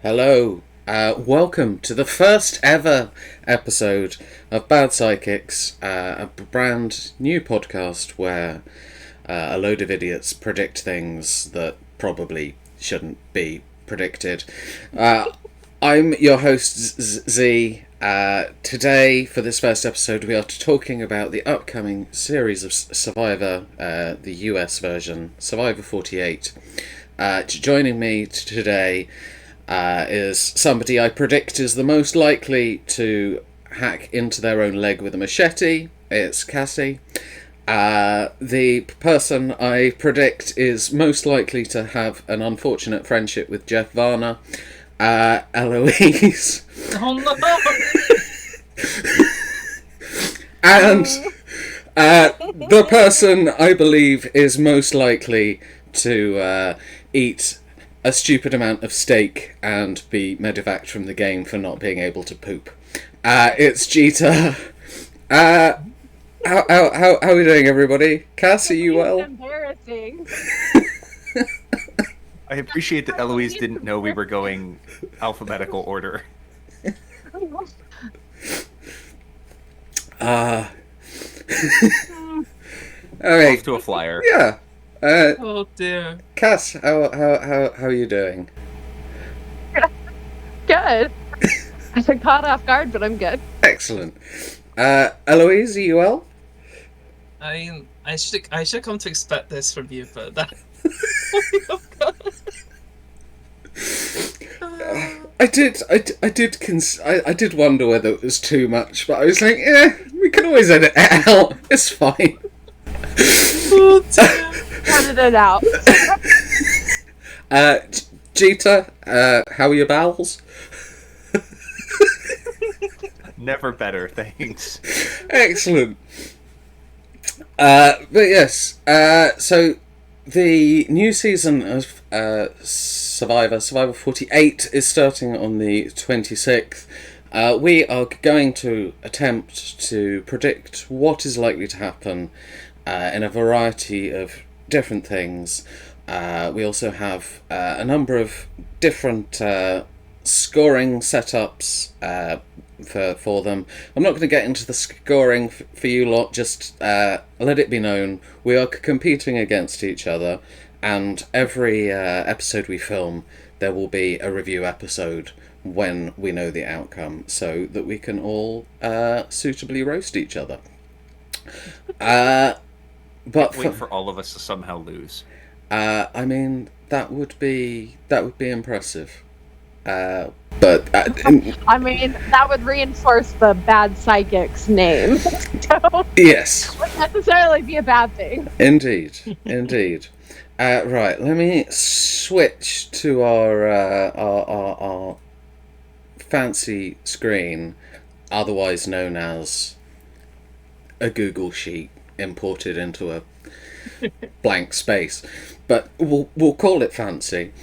Hello, welcome to the first ever episode of Bad Psychics, a brand new podcast where a load of idiots predict things that probably shouldn't be predicted. I'm your host, Z. Today, for this first episode, we are talking about the upcoming series of Survivor, the US version, Survivor 48. Joining me today is somebody I predict is the most likely to hack into their own leg with a machete. It's Cassie. The person I predict is most likely to have an unfortunate friendship with Jeff Varner. Eloise. Oh no! And the person I believe is most likely to eat a stupid amount of steak and be medevaced from the game for not being able to poop. It's Jeeta. How are we doing, everybody? Cass, are you well? Embarrassing. I appreciate that Eloise didn't know we were going alphabetical order. Alright. Off to a flyer. Yeah. Oh dear. Cass, how are you doing? Good. I got caught off guard, but I'm good. Excellent. Eloise, are you well? I should come to expect this from you, but that. I did wonder whether it was too much, but I was like, we can always edit it out. It's fine. Oh dear. Edited it out. Jeeta, how are your bowels? Never better, thanks. Excellent. But yes, so the new season of Survivor 48, is starting on the 26th. We are going to attempt to predict what is likely to happen in a variety of different things. We also have a number of different scoring setups for them. I'm not going to get into the scoring for you lot, just let it be known we are competing against each other, and every episode we film there will be a review episode when we know the outcome, so that we can all suitably roast each other. But Wait for all of us to somehow lose. I mean, that would be impressive. But I mean, that would reinforce the Bad Psychics name. So, yes, it wouldn't necessarily be a bad thing. indeed. Right, let me switch to our fancy screen, otherwise known as a Google sheet imported into a blank space, but we'll call it fancy.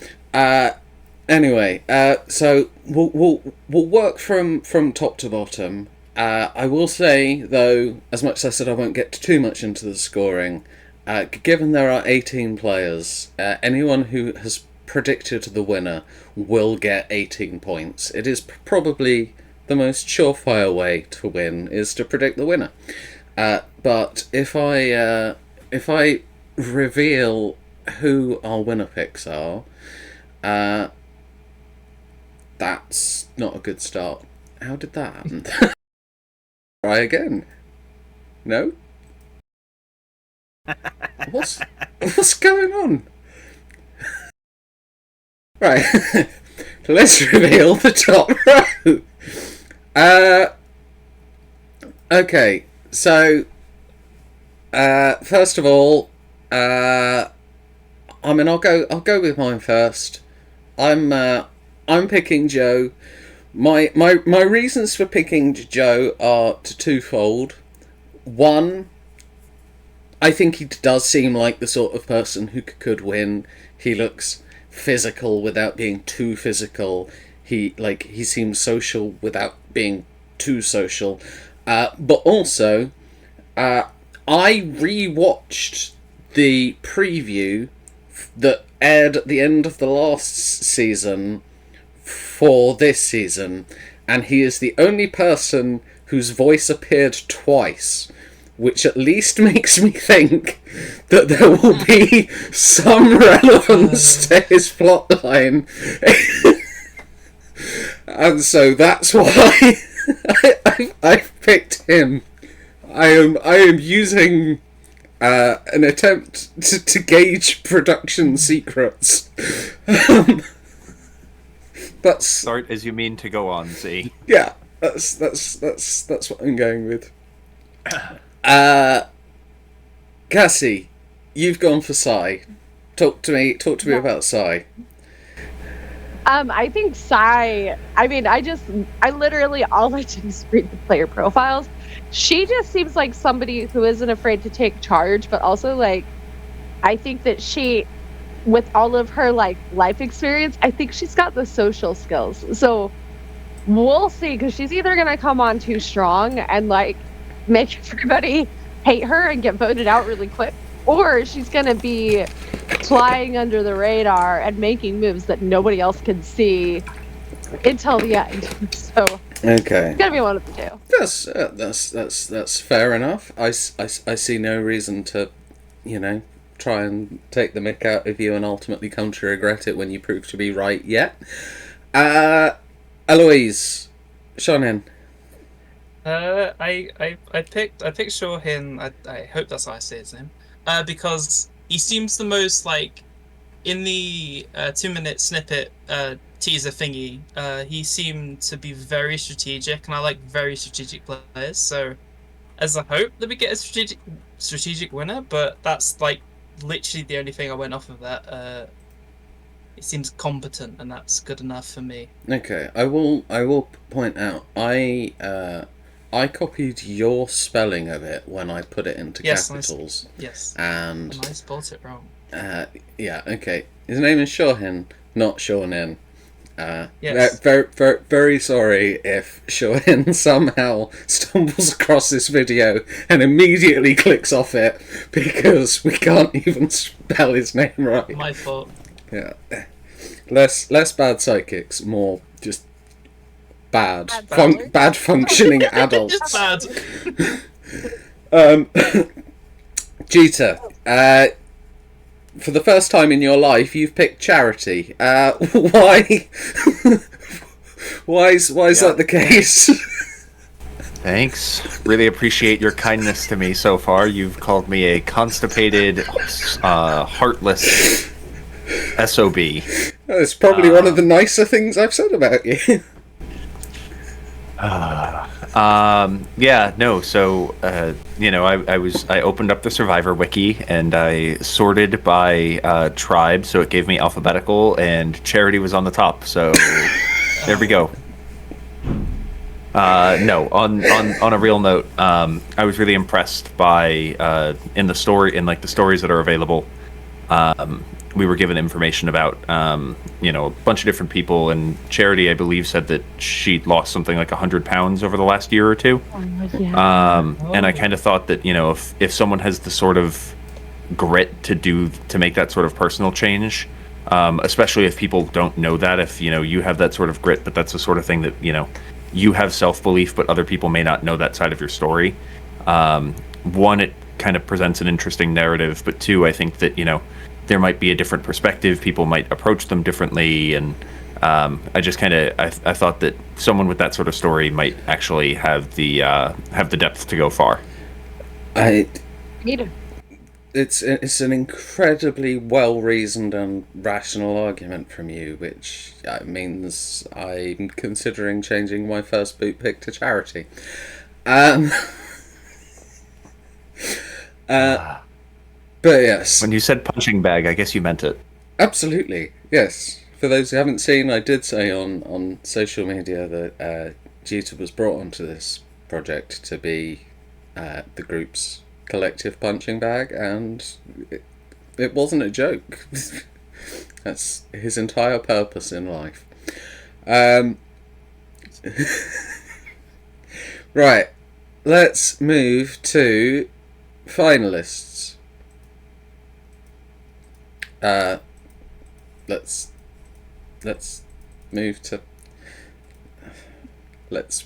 Anyway, so we'll work from top to bottom. I will say, though, as much as I said I won't get too much into the scoring, given there are 18 players, anyone who has predicted the winner will get 18 points. It is probably the most surefire way to win, is to predict the winner. But if I reveal who our winner picks are, that's not a good start. How did that happen? Try again. No? What's going on? Right. Let's reveal the top row. Okay, so first of all, I mean, I'll go with mine first. I'm picking Joe. My reasons for picking Joe are twofold. One, I think he does seem like the sort of person who could win. He looks physical without being too physical. He seems social without being too social. But also, I rewatched the preview that aired at the end of the last season for this season, and he is the only person whose voice appeared twice, which at least makes me think that there will be some relevance to his plotline. And so that's why I've picked him. I am using an attempt to gauge production secrets. That's Start as you mean to go on, Z. yeah. That's what I'm going with. Cassie, you've gone for Psy. Talk to me about Psy. I think Sai. I mean, I literally all I did is read the player profiles. She just seems like somebody who isn't afraid to take charge, but also like, I think that she, with all of her like life experience, I think she's got the social skills. So we'll see, because she's either gonna come on too strong and like make everybody hate her and get voted out really quick, or she's gonna be flying under the radar and making moves that nobody else can see until the end. So Okay. it's gonna be one of the two. That's fair enough. I see no reason to, try and take the mick out of you and ultimately come to regret it when you prove to be right yet. Eloise, Shonen. I picked Shohin. I hope that's how I say his name. Because he seems the most like in the 2-minute snippet teaser thingy. He seemed to be very strategic, and I like very strategic players. So, as a hope that we get a strategic winner, but that's like literally the only thing I went off of that. It seems competent, and that's good enough for me. Okay, I will point out I copied your spelling of it when I put it into capitals. Yes. And I spelled it wrong. yeah, okay. His name is Shohin, not Shonen. Yes. Very sorry if Shohin somehow stumbles across this video and immediately clicks off it because we can't even spell his name right. My fault. Yeah. Less bad psychics, more just bad functioning adults. Just bad. Jeeta, for the first time in your life, you've picked Charity. Why? why is that the case? Thanks. Really appreciate your kindness to me so far. You've called me a constipated, heartless SOB. It's probably one of the nicer things I've said about you. Yeah, no, so, I opened up the Survivor wiki and I sorted by tribe, so it gave me alphabetical, and Charity was on the top, so there we go. No, on a real note, I was really impressed by, in the stories that are available, we were given information about, a bunch of different people, and Charity, I believe, said that she'd lost something like 100 pounds over the last year or two. And I kind of thought that, if someone has the sort of grit to make that sort of personal change, especially if people don't know that, if, you have that sort of grit, but that's the sort of thing that, you have self-belief, but other people may not know that side of your story. One, it kind of presents an interesting narrative, but two, I think that, there might be a different perspective. People might approach them differently, and I just kind of I thought that someone with that sort of story might actually have the depth to go far. It's an incredibly well reasoned and rational argument from you, which means I'm considering changing my first boot pick to Charity. But yes. When you said punching bag, I guess you meant it. Absolutely, yes. For those who haven't seen, I did say on social media that Jeeta was brought onto this project to be the group's collective punching bag, and it wasn't a joke. That's his entire purpose in life. Right, let's move to finalists. Let's move to Let's.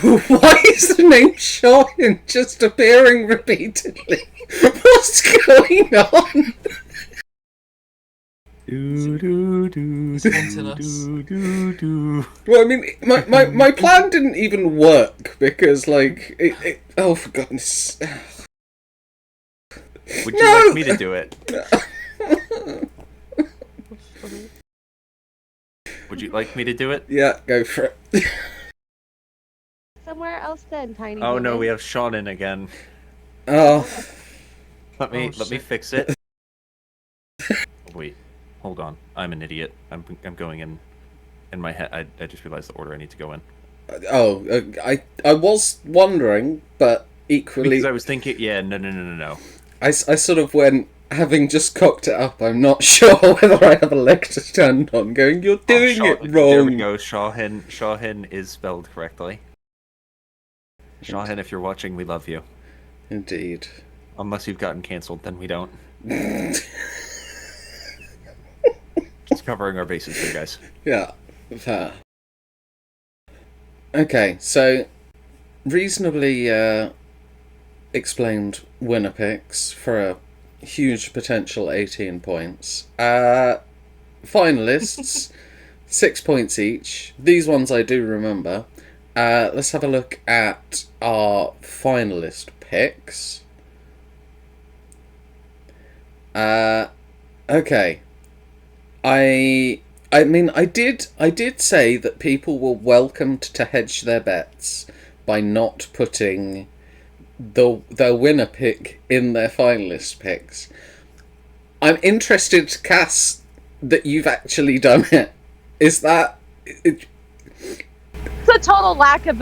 Why is the name Shahin just appearing repeatedly? What's going on? He's haunted us. Well, I mean, my plan didn't even work because, like, oh, for goodness. Would you like me to do it? Would you like me to do it? Yeah, go for it. Somewhere else then, Tiny. Oh no, Human. we have Sean in again. Oh, Let me shit. fix it. Oh, wait, hold on. I'm an idiot. I'm going in my head. I just realized the order I need to go in. I was wondering, but equally, Because I was thinking, yeah, no. I sort of went, having just cocked it up, I'm not sure whether I have a leg to stand on, going, you're doing it wrong. There we go. Shahin is spelled correctly. Shahin, if you're watching, we love you. Indeed. Unless you've gotten cancelled, then we don't. Just covering our bases here, guys. Yeah, fair. Okay, so reasonably explained winner picks for a huge potential 18 points. Finalists, 6 points each. These ones I do remember. Let's have a look at our finalist picks. Okay. I mean, I did say that people were welcome to hedge their bets by not putting their winner pick in their finalist picks. I'm interested, Cass, that you've actually done it. Is that... It's a total lack of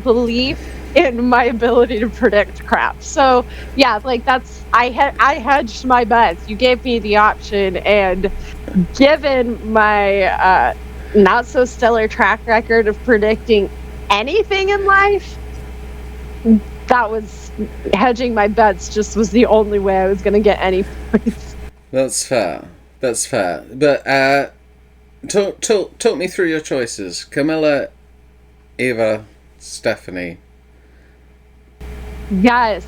belief in my ability to predict crap. So yeah, like that's I hedged my bets. You gave me the option, and given my not so stellar track record of predicting anything in life, that was hedging my bets. Just was the only way I was going to get any points. That's fair. But talk me through your choices, Camilla, Eva, Stephanie. Yes.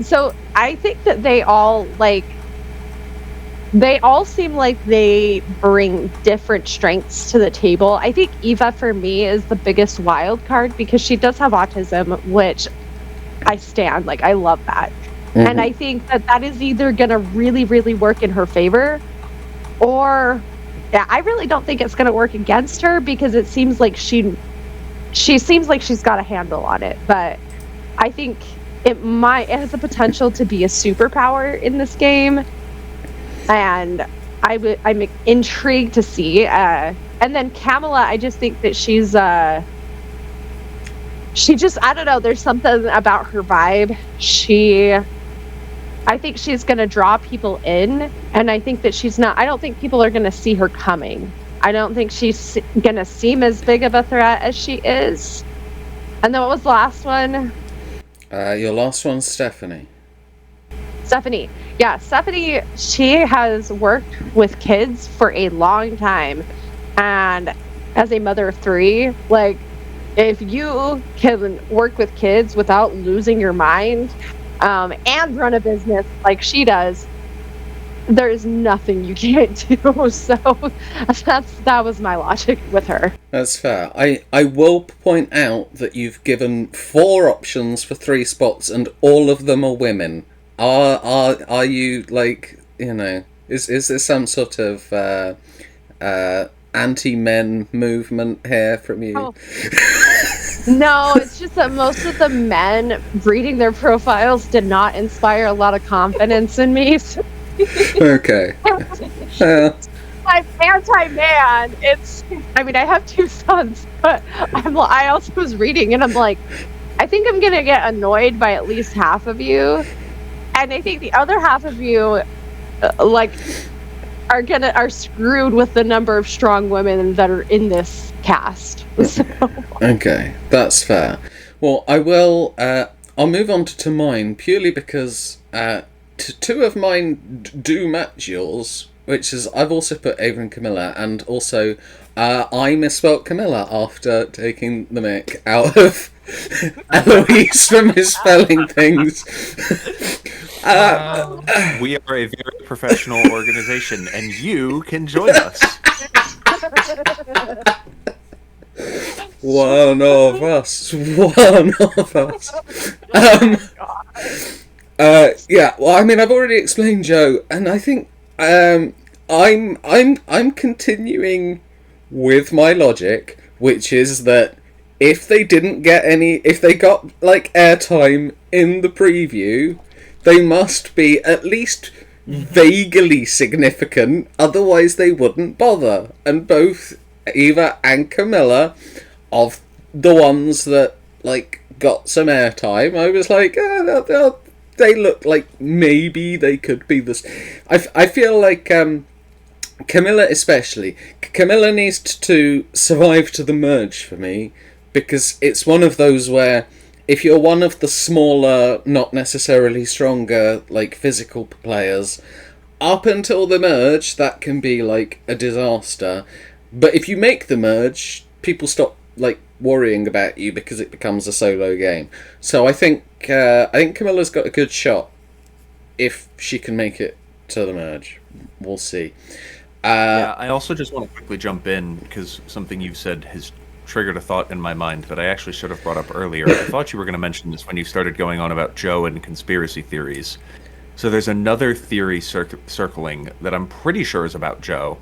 So I think that they all seem like they bring different strengths to the table. I think Eva, for me, is the biggest wild card because she does have autism, which I stand. Like, I love that. Mm-hmm. And I think that is either going to really, really work in her favor, or I really don't think it's going to work against her because it seems like she seems like she's got a handle on it. But I think it has the potential to be a superpower in this game, and I'm intrigued to see. And then Kamala, I just think that she just, I don't know, there's something about her vibe. I think she's going to draw people in, and I think that I don't think people are going to see her coming. I don't think she's going to seem as big of a threat as she is. And then what was the last one? Your last one's Stephanie. Stephanie. Yeah, Stephanie, she has worked with kids for a long time. And as a mother of 3, like, if you can work with kids without losing your mind, and run a business like she does, there's nothing you can't do. So that was my logic with her. That's fair. I will point out that you've given 4 options for 3 spots, and all of them are women. Are you, like, you know, is there some sort of anti-men movement here from you? Oh. No, it's just that most of the men reading their profiles did not inspire a lot of confidence in me. So Okay. I'm anti-man. I mean, I have 2 sons, but I also was reading, and I'm like, I think I'm gonna get annoyed by at least half of you, and I think the other half of you, are screwed with the number of strong women that are in this cast. So. Okay, that's fair. Well, I'll move on to mine purely because 2 of mine do match yours, which is I've also put Ava and Camilla, and also I misspelt Camilla after taking the mick out of Eloise for misspelling things. We are a very professional organization, and you can join us. One of us. One of us. Yeah. Well, I mean, I've already explained Joe, and I think I'm continuing with my logic, which is that if they got like airtime in the preview, they must be at least vaguely significant, otherwise they wouldn't bother. And both Eva and Camilla, of the ones that like got some airtime, I was like, they look like maybe they could be this. I feel like Camilla especially. Camilla needs to survive to the merge for me, because it's one of those where if you're one of the smaller, not necessarily stronger, like physical players, up until the merge, that can be like a disaster. But if you make the merge, people stop like worrying about you because it becomes a solo game. So I think Camilla's got a good shot if she can make it to the merge. We'll see. Yeah, I also just want to quickly jump in because something you've said has triggered a thought in my mind that I actually should have brought up earlier. I thought you were going to mention this when you started going on about Joe and conspiracy theories. So there's another theory circling that I'm pretty sure is about Joe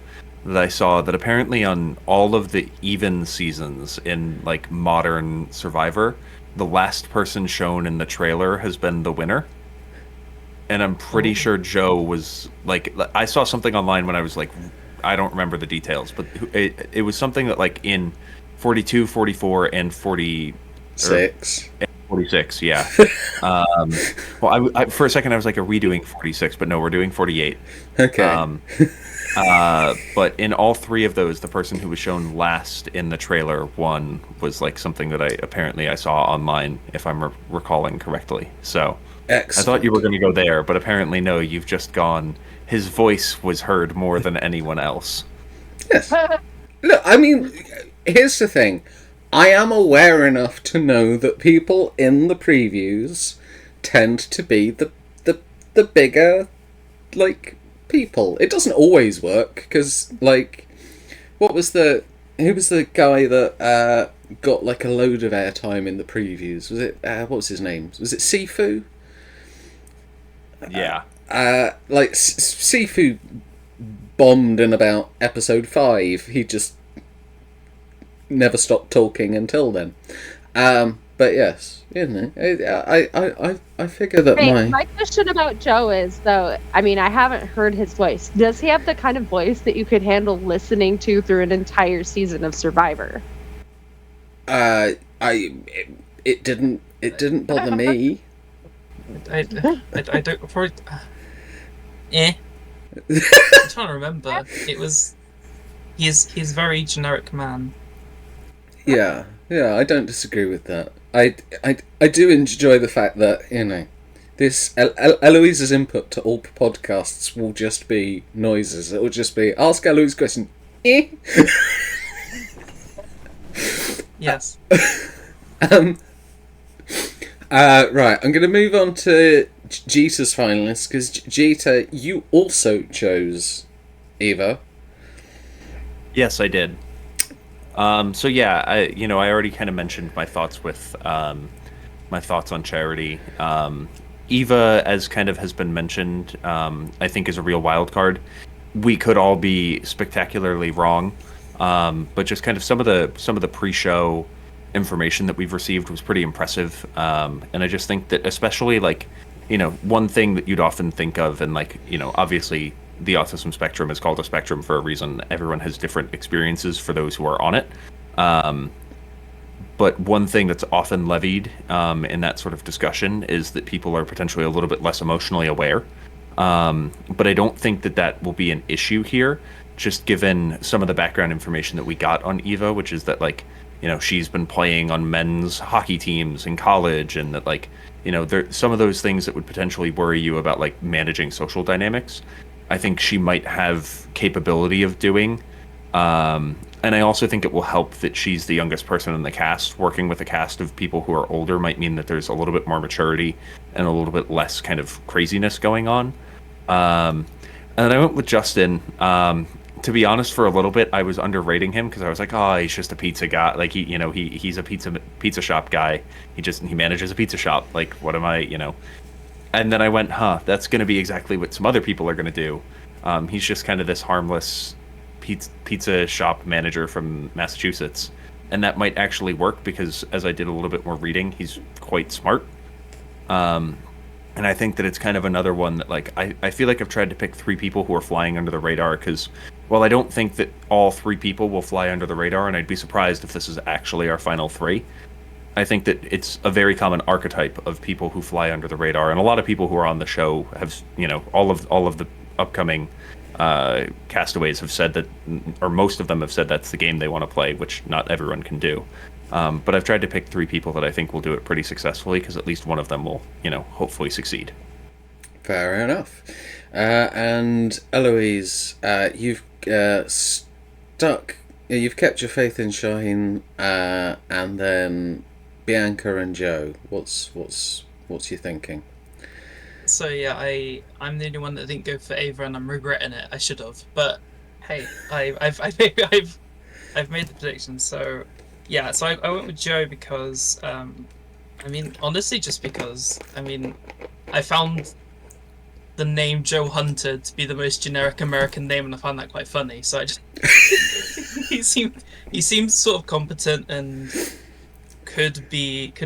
that I saw, that apparently on all of the even seasons in like modern Survivor, the last person shown in the trailer has been the winner. And I'm pretty sure Joe was like, I saw something online when I was like, I don't remember the details, but it was something that like in 42, 44, and 46. 46, yeah. Well, I for a second I was like, are we doing 46? But no, we're doing 48. Okay. But in all three of those, the person who was shown last in the trailer won was like something that I saw online, if I'm recalling correctly. So Excellent. I thought you were going to go there, but apparently no, you've just gone, his voice was heard more than anyone else. Yes. Look, I mean, here's the thing. I am aware enough to know that people in the previews tend to be the bigger, like, people. It doesn't always work, because, like, who was the guy that got, like, a load of airtime in the previews? Was it, what was his name? Was it Sifu? Yeah. Like, Sifu bombed in about episode 5. He just never stopped talking until then. But yes, you know, I figure that my question about Joe is, though, I mean, I haven't heard his voice. Does he have the kind of voice that you could handle listening to through an entire season of Survivor? It didn't bother me. I don't probably. I'm trying to remember. It was. He's very generic man. Yeah, I don't disagree with that. I do enjoy the fact that, you know, this Eloise's input to all podcasts will just be noises. It will just be ask Eloise a question. Yes. Right, I'm going to move on to Jeeta's finalists, because Jeeta, you also chose Eva. Yes, I did. So yeah, I already kind of mentioned my thoughts with my thoughts on Charity. Eva, as kind of has been mentioned, I think is a real wild card. We could all be spectacularly wrong, but just kind of some of the pre-show information that we've received was pretty impressive, and I just think that, especially like, you know, one thing that you'd often think of, and like, you know, obviously the autism spectrum is called a spectrum for a reason. Everyone has different experiences for those who are on it. But one thing that's often levied in that sort of discussion is that people are potentially a little bit less emotionally aware. But I don't think that will be an issue here, just given some of the background information that we got on Eva, which is that, like, you know, she's been playing on men's hockey teams in college, and that, like, you know, there some of those things that would potentially worry you about, like, managing social dynamics, I think she might have capability of doing. I And I also think it will help that she's the youngest person in the cast. Working with a cast of people who are older might mean that there's a little bit more maturity and a little bit less kind of craziness going on. And then I went with Justin. To be honest, for a little bit, I was underrating him because I was like, "Oh, he's just a pizza guy. Like he's a pizza shop guy. He manages a pizza shop. Like, what am I? And then I went, huh, that's going to be exactly what some other people are going to do. He's just kind of this harmless pizza shop manager from Massachusetts, and that might actually work because as I did a little bit more reading, he's quite smart. And I think that it's kind of another one that, like, I feel like I've tried to pick 3 people who are flying under the radar because, well, I don't think that all 3 people will fly under the radar, and I'd be surprised if this is actually our final 3. I think that it's a very common archetype of people who fly under the radar, and a lot of people who are on the show have, all of the upcoming castaways have said that, or most of them have said that's the game they want to play, which not everyone can do. But I've tried to pick 3 people that I think will do it pretty successfully, because at least one of them will, hopefully succeed. Fair enough. And Eloise, you've you've kept your faith in Shaheen, and then Bianca and Joe. What's your thinking? So yeah, I'm the only one that didn't go for Ava, and I'm regretting it. I should have, but hey, I've made the prediction. So yeah, so I went with Joe because honestly, just because I found the name Joe Hunter to be the most generic American name, and I found that quite funny. So I just he seemed sort of competent and could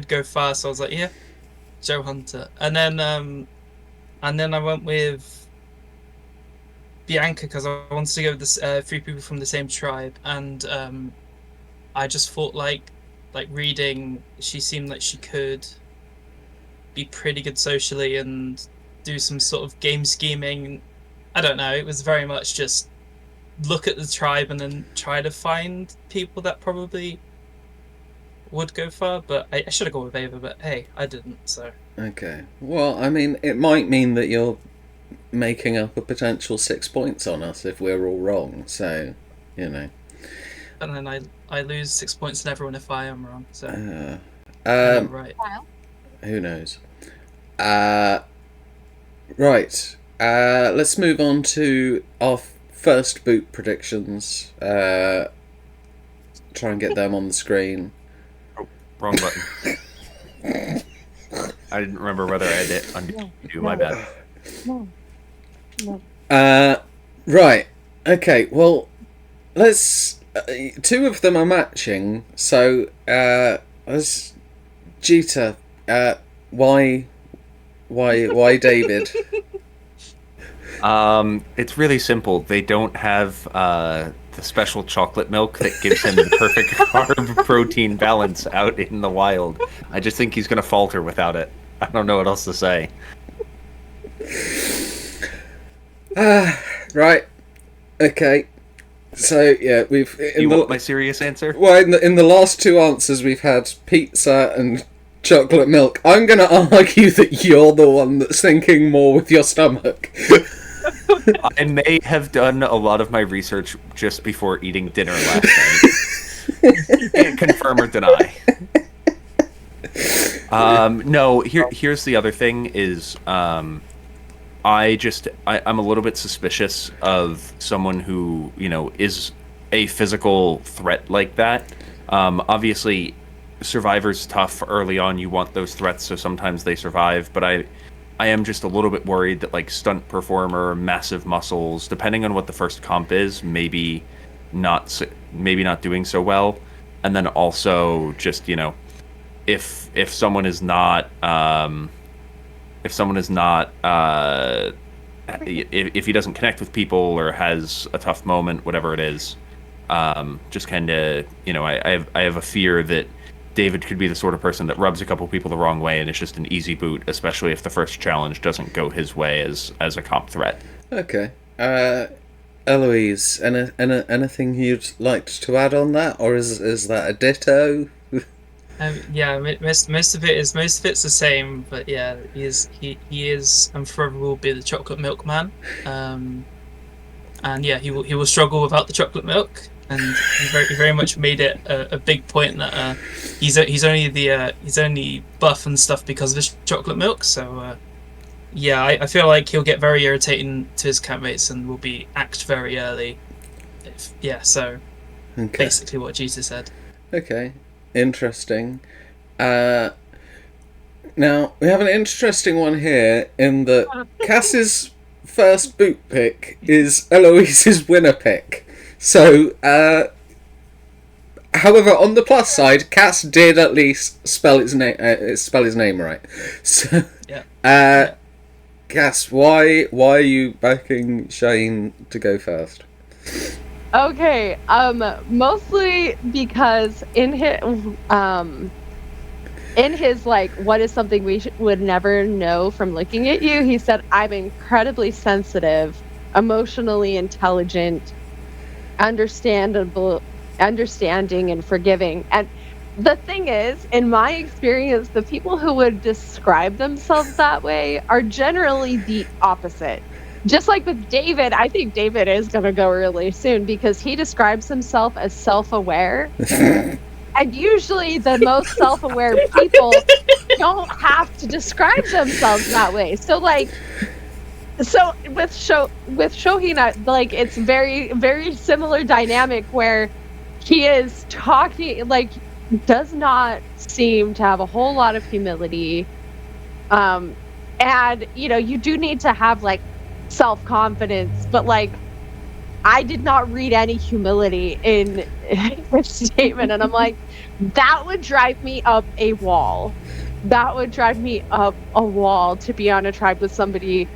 go far. So I was like, yeah, Joe Hunter. And then I went with Bianca because I wanted to go with this 3 people from the same tribe, and I just thought like reading, she seemed like she could be pretty good socially and do some sort of game scheming. I don't know, it was very much just look at the tribe and then try to find people that probably would go far. But I should have gone with Ava, but hey, I didn't. So okay, well, it might mean that you're making up a potential 6 points on us if we're all wrong, so and then I lose 6 points on everyone if I am wrong, so right. Who knows. Right, let's move on to our first boot predictions. Try and get them on the screen. Oh, wrong button. I didn't remember whether I had to undo. My bad. Right. Okay. Well, let's. 2 of them are matching. So, let's. Jeeta. Why David? It's really simple. They don't have the special chocolate milk that gives him the perfect carb protein balance out in the wild. I just think he's going to falter without it. I don't know what else to say. Right. Okay. So yeah, we've. You want my serious answer? Well, in the last 2 answers, we've had pizza and chocolate milk. I'm going to argue that you're the one that's thinking more with your stomach. I may have done a lot of my research just before eating dinner last night. Can't confirm or deny. No, here's the other thing is I'm a little bit suspicious of someone who, is a physical threat like that. Obviously, Survivor's tough early on. You want those threats, so sometimes they survive. But I am just a little bit worried that, like, stunt performer, massive muscles, depending on what the first comp is, maybe not doing so well. And then also just, if someone is not if he doesn't connect with people or has a tough moment, whatever it is, just kind of, I have a fear that David could be the sort of person that rubs a couple people the wrong way and it's just an easy boot, especially if the first challenge doesn't go his way as a comp threat. Okay. Eloise, anything you'd like to add on that, or is that a ditto? Yeah, most of it's the same, but yeah, he is and forever will be the chocolate milk man. And yeah, he will struggle without the chocolate milk. and he very much made it a big point that he's only buff and stuff because of his chocolate milk. So yeah, I feel like he'll get very irritating to his campmates and will be axed very early. So basically what Jesus said. Okay, interesting. Now we have an interesting one here in that Cass's first boot pick is Eloise's winner pick. So, however, on the plus side, Cass did at least spell his name right. So, Yeah. Cass, why are you backing Shane to go first? Okay, mostly because in his like, what is something we would never know from looking at you, he said, I'm incredibly sensitive, emotionally intelligent, understanding and forgiving. And the thing is, in my experience, the people who would describe themselves that way are generally the opposite. Just like with David, I think David is going to go really soon because he describes himself as self-aware. And usually the most self-aware people don't have to describe themselves that way. So with Shohei, like, it's very, very similar dynamic where he is talking, like, does not seem to have a whole lot of humility. And, you do need to have, like, self-confidence, but, like, I did not read any humility in his statement, and I'm like, that would drive me up a wall. That would drive me up a wall to be on a tribe with somebody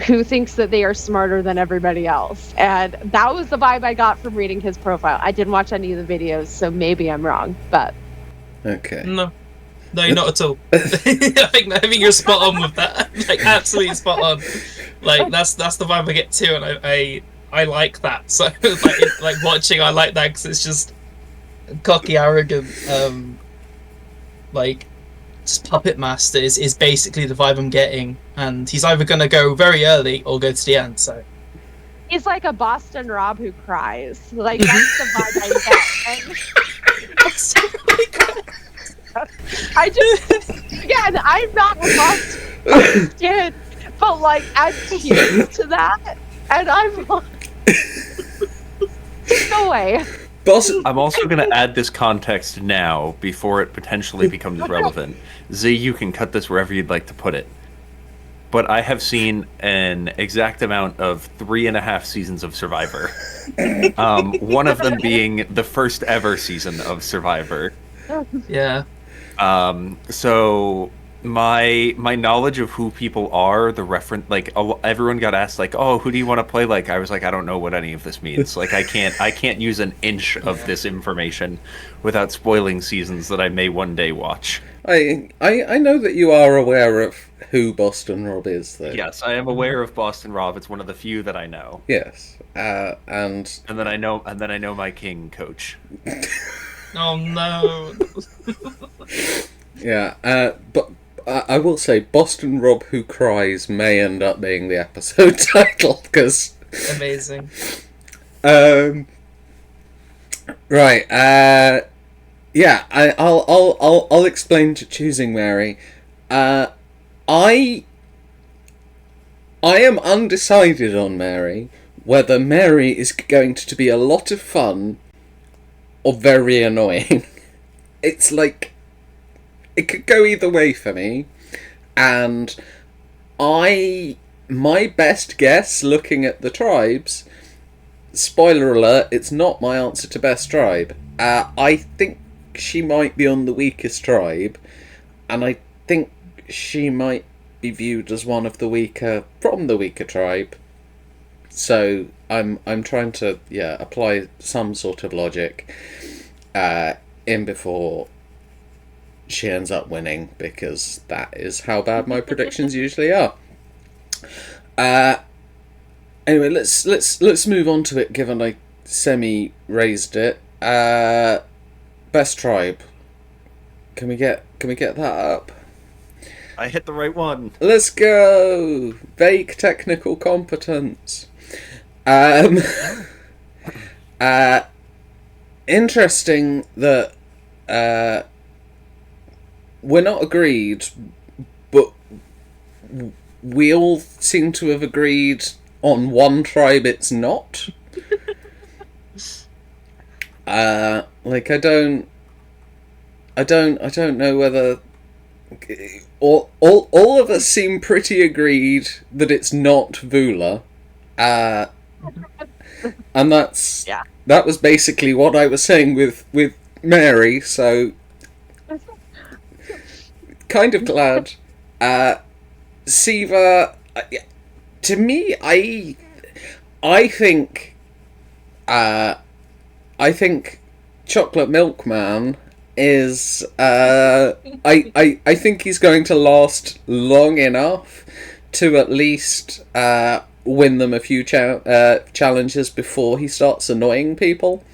who thinks that they are smarter than everybody else. And that was the vibe I got from reading his profile. I didn't watch any of the videos, so maybe I'm wrong, but... Okay. No, not at all. I think you're spot on with that. Like, absolutely spot on. Like, that's the vibe I get too, and I like that. So, like watching, I like that because it's just cocky, arrogant, like, just puppet master is basically the vibe I'm getting, and he's either gonna go very early or go to the end. So he's like a Boston Rob who cries. Like, that's the vibe I get. I just, again, I'm not a Boston kid, but like, I'm used to that, and I'm like, no way. I'm also going to add this context now before it potentially becomes relevant. Z, you can cut this wherever you'd like to put it. But I have seen an exact amount of 3.5 seasons of Survivor. One of them being the first ever season of Survivor. yeah. So my knowledge of who people are, the reference, like, everyone got asked, like, oh, who do you want to play like? I was like, I don't know what any of this means. Like, I can't use an inch of this information without spoiling seasons that I may one day watch. I know that you are aware of who Boston Rob is, though. Yes, I am aware of Boston Rob. It's one of the few that I know. Yes, and then I know my king, Coach. Oh no. Yeah, but I will say Boston Rob Who Cries may end up being the episode title, because... Amazing. Right, yeah, I'll explain to Choosing Mary. I am undecided on Mary, whether Mary is going to be a lot of fun or very annoying. It's like, it could go either way for me, and my best guess, looking at the tribes, spoiler alert, it's not my answer to best tribe. I think she might be on the weakest tribe, and I think she might be viewed as one of the weaker from the weaker tribe. So I'm trying to apply some sort of logic in before she ends up winning, because that is how bad my predictions usually are. Anyway, let's move on to it, given I semi-raised it. Best tribe. Can we get that up? I hit the right one. Let's go! Vague technical competence. interesting that we're not agreed, but we all seem to have agreed on one tribe it's not. Like I don't know whether all of us seem pretty agreed that it's not Vula. And that was basically what I was saying with Mary, so kind of glad. Siva, to me, I think Chocolate Milkman is I think he's going to last long enough to at least win them a few challenges before he starts annoying people.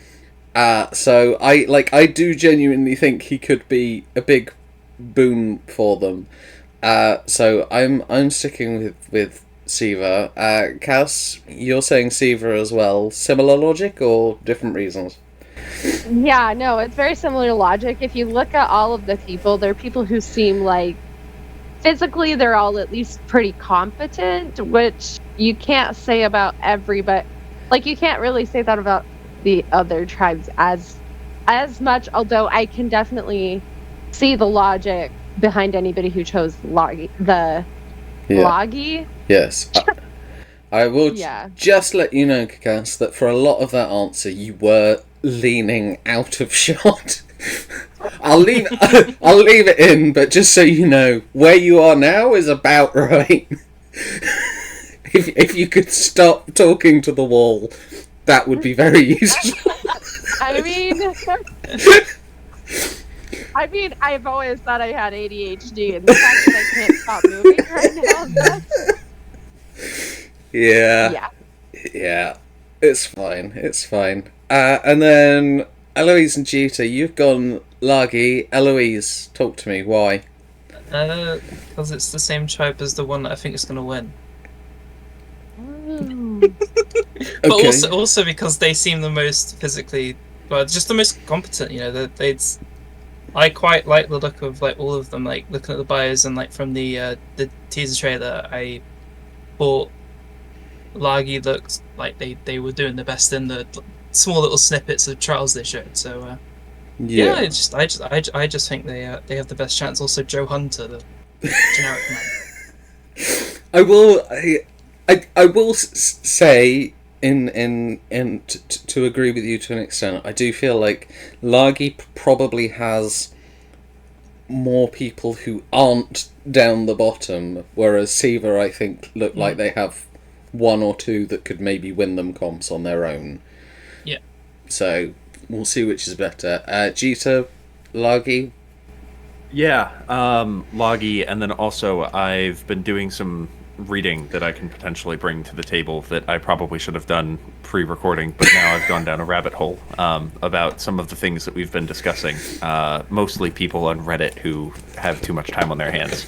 So I do genuinely think he could be a big boon for them. So I'm sticking with Siva. Cass, you're saying Siva as well. Similar logic or different reasons? Yeah, no, it's very similar logic. If you look at all of the people, they're people who seem like physically they're all at least pretty competent, which you can't say about everybody. Like, you can't really say that about the other tribes as much, although I can definitely see the logic behind anybody who chose Loggy. Loggy? Yes. I will just let you know, Kakas, that for a lot of that answer you were leaning out of shot. I'll leave it in, but just so you know, where you are now is about right. If you could stop talking to the wall, that would be very useful. I mean, I've always thought I had ADHD, and the fact that I can't stop moving right now. Yeah. It's fine. And then Eloise and Jita, you've gone Lagi. Eloise, talk to me. Why? Because it's the same tribe as the one that I think is going to win. But Okay. also because they seem the most physically, well, just the most competent. You know, I quite like the look of like all of them. Like looking at the bios and like from the teaser trailer, I thought Lagi looked like they were doing the best in the small little snippets of trials they showed. So I just think they have the best chance. Also, Joe Hunter, the generic man. I will say to agree with you to an extent. I do feel like Lagi probably has more people who aren't down the bottom, whereas Siva, I think, look like they have one or two that could maybe win them comps on their own. Yeah. So we'll see which is better. Jita, Lagi. Yeah, Loggy, and then also I've been doing some reading that I can potentially bring to the table that I probably should have done pre-recording, but now I've gone down a rabbit hole about some of the things that we've been discussing, mostly people on Reddit who have too much time on their hands.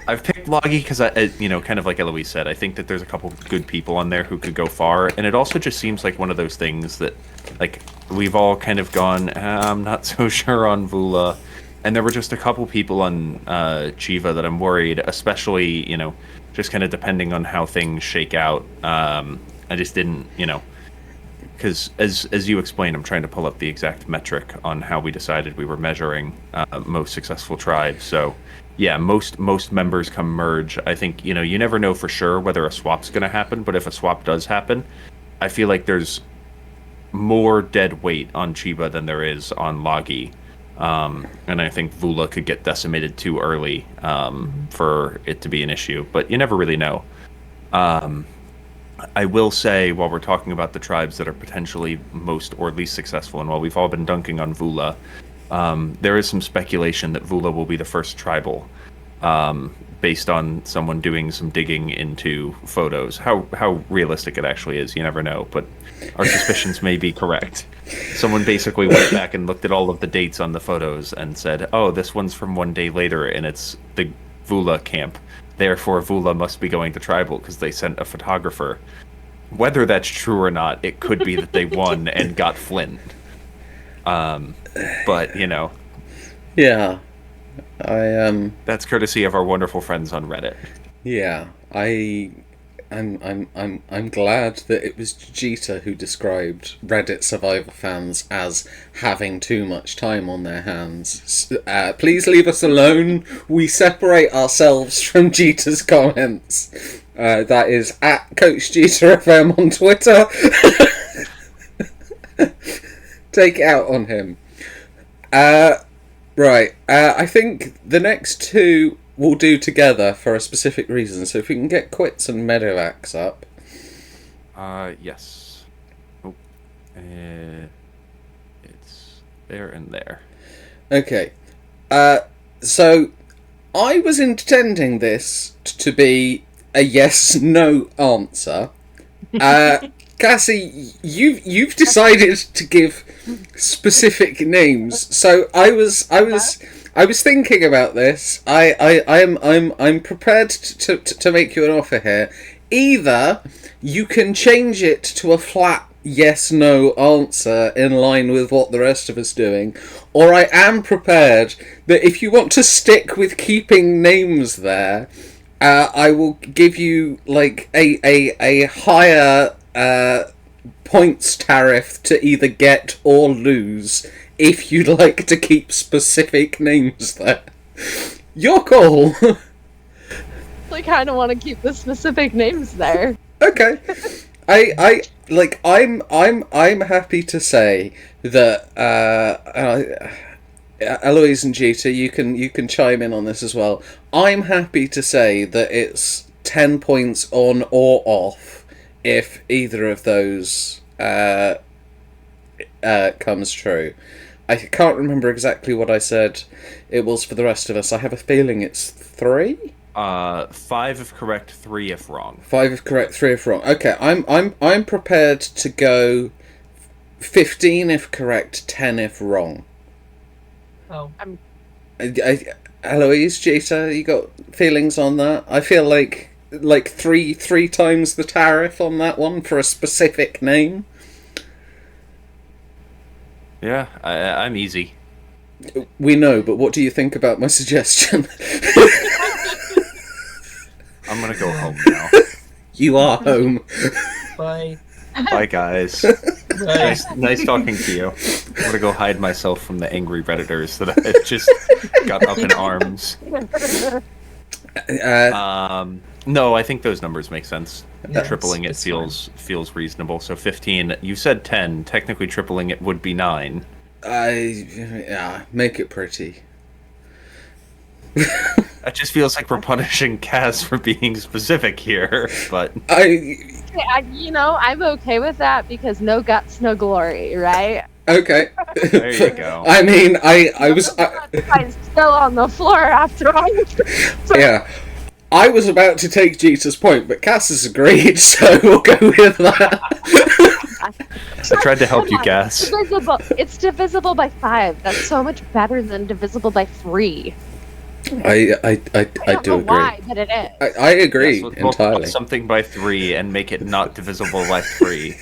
I've picked Loggy because kind of like Eloise said, I think that there's a couple good people on there who could go far, and it also just seems like one of those things that, like, we've all kind of gone, I'm not so sure on Vula, and there were just a couple people on Chiva that I'm worried, especially, just kind of depending on how things shake out. I just didn't, because as you explained, I'm trying to pull up the exact metric on how we decided we were measuring most successful tribes, so... Yeah, most members come merge. I think, you never know for sure whether a swap's going to happen, but if a swap does happen, I feel like there's more dead weight on Chiba than there is on Lagi. And I think Vula could get decimated too early for it to be an issue, but you never really know. I will say, while we're talking about the tribes that are potentially most or least successful, and while we've all been dunking on Vula, there is some speculation that Vula will be the first tribal, based on someone doing some digging into photos. How realistic it actually is, you never know, but our suspicions may be correct. Someone basically went back and looked at all of the dates on the photos and said, oh, this one's from one day later, and it's the Vula camp. Therefore, Vula must be going to tribal because they sent a photographer. whether that's true or not, it could be that they won and got Flint. But Yeah. that's courtesy of our wonderful friends on Reddit. Yeah. I'm glad that it was Jita who described Reddit Survivor fans as having too much time on their hands. Please leave us alone. We separate ourselves from Jita's comments. That is at Coach Jita FM on Twitter. Take it out on him. Right. I think the next two we'll do together for a specific reason. So if we can get Quits and Medevacs up. Yes. Oh, it's there and there. Okay. So I was intending this to be a yes/no answer. Cassie, you've decided to give specific names. So I was thinking about this. I'm prepared to make you an offer here. Either you can change it to a flat yes/no answer in line with what the rest of us doing, or I am prepared that if you want to stick with keeping names there, I will give you like a higher points tariff to either get or lose if you'd like to keep specific names there. Your call. I kind of want to keep the specific names there. Okay. I'm happy to say that Eloise and Jita, you can chime in on this as well. I'm happy to say that it's 10 points on or off if either of those comes true. I can't remember exactly what I said it was for the rest of us. I have a feeling it's 3? 5 if correct, 3 if wrong. 5 if correct, 3 if wrong. Okay, I'm prepared to go 15 if correct, 10 if wrong. Oh. Eloise, Jita, you got feelings on that? I feel like three times the tariff on that one for a specific name. Yeah, I'm easy. We know, but what do you think about my suggestion? I'm gonna go home now. You are home. Bye. Bye, guys. Bye. Nice talking to you. I'm gonna go hide myself from the angry Redditors that I just got up in arms. No, I think those numbers make sense. Yeah, Tripling it it's feels reasonable. So 15. You said 10. Technically, tripling it would be 9. Make it pretty. That just feels like we're punishing Cass for being specific here, but I'm okay with that because no guts, no glory, right? Okay. there you go. I mean, I was. I'm still on the floor after all. Yeah. I was about to take Jita's point, but Cass has agreed, so we'll go with that. I tried to help you, Cass. It's divisible by 5. That's so much better than divisible by 3. I don't do know agree. why, but it is. I agree Yes, entirely. Multiply something by 3 and make it not divisible by 3.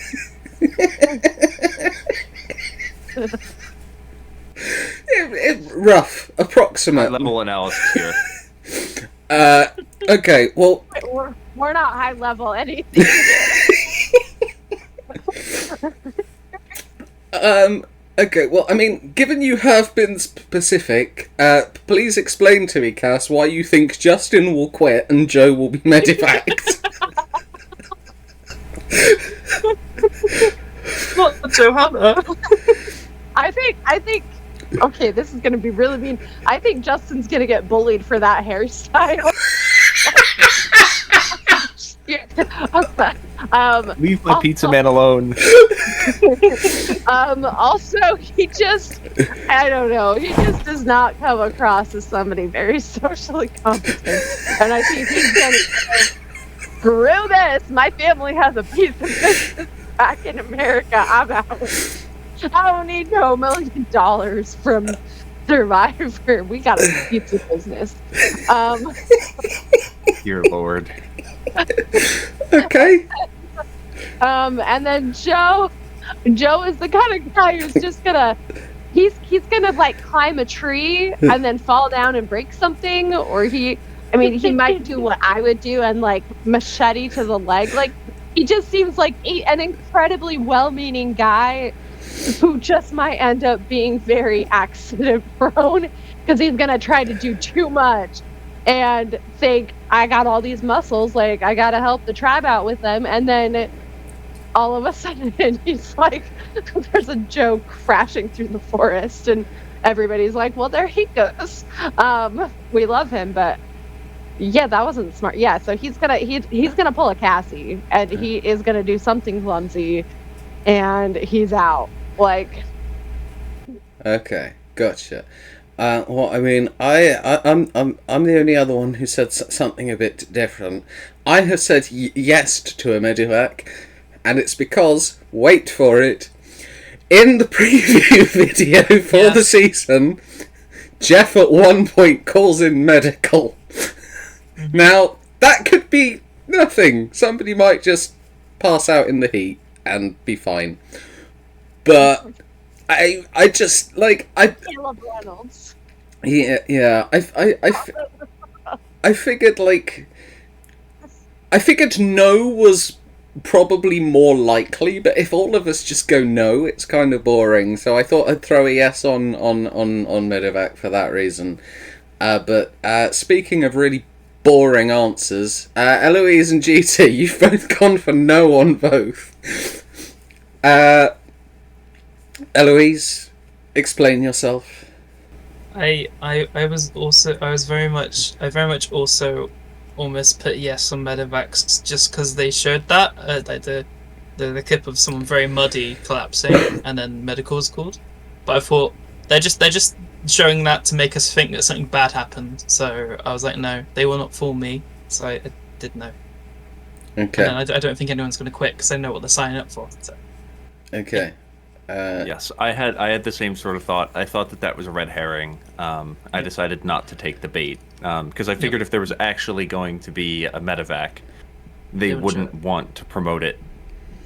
Rough, approximate. High-level analysis here. Okay, well... We're not high level anything. Okay, well, I mean, given you have been specific, please explain to me, Cass, why you think Justin will quit and Joe will be medevaced. What, Johanna? I think. Okay, this is gonna be really mean. I think Justin's gonna get bullied for that hairstyle. Leave my pizza man alone. Also, I don't know, he just does not come across as somebody very socially competent. And I think he's gonna go, screw this, my family has a piece of business back in America, I'm out. I don't need no $1 million from Survivor. We got a pizza business. Dear Lord. Okay. And then Joe is the kind of guy who's just gonna he's gonna like climb a tree and then fall down and break something, or he might do what I would do and like machete to the leg. Like he just seems like an incredibly well-meaning guy who just might end up being very accident prone because he's gonna try to do too much and think I got all these muscles, like I gotta help the tribe out with them, and then all of a sudden he's like, there's a Joe crashing through the forest and everybody's like, well, there he goes. We love him, but yeah, that wasn't smart. Yeah, so he's gonna pull a Cassie and he is gonna do something clumsy and he's out. Like, Okay, gotcha. Well, I mean, I'm the only other one who said something a bit different. I have said yes to a medevac, and it's because, wait for it, in the preview video for the season, Jeff at one point calls in medical. Now, that could be nothing. Somebody might just pass out in the heat and be fine. But I just like Caleb Reynolds. yeah. I figured no was probably more likely, but if all of us just go no, it's kind of boring. So I thought I'd throw a yes on Medevac for that reason. But speaking of really boring answers, Eloise and GT, you've both gone for no on both. Eloise, explain yourself. I very much also almost put yes on medevacs just because they showed that like the clip of someone very muddy collapsing and then medical was called. But I thought they're just showing that to make us think that something bad happened. So I was like, no, they will not fool me. So I did no. Okay. And I don't think anyone's going to quit because they know what they're signing up for. So. Okay. Yes, I had the same sort of thought. I thought that was a red herring. I decided not to take the bait because I figured if there was actually going to be a medevac, they wouldn't want to promote it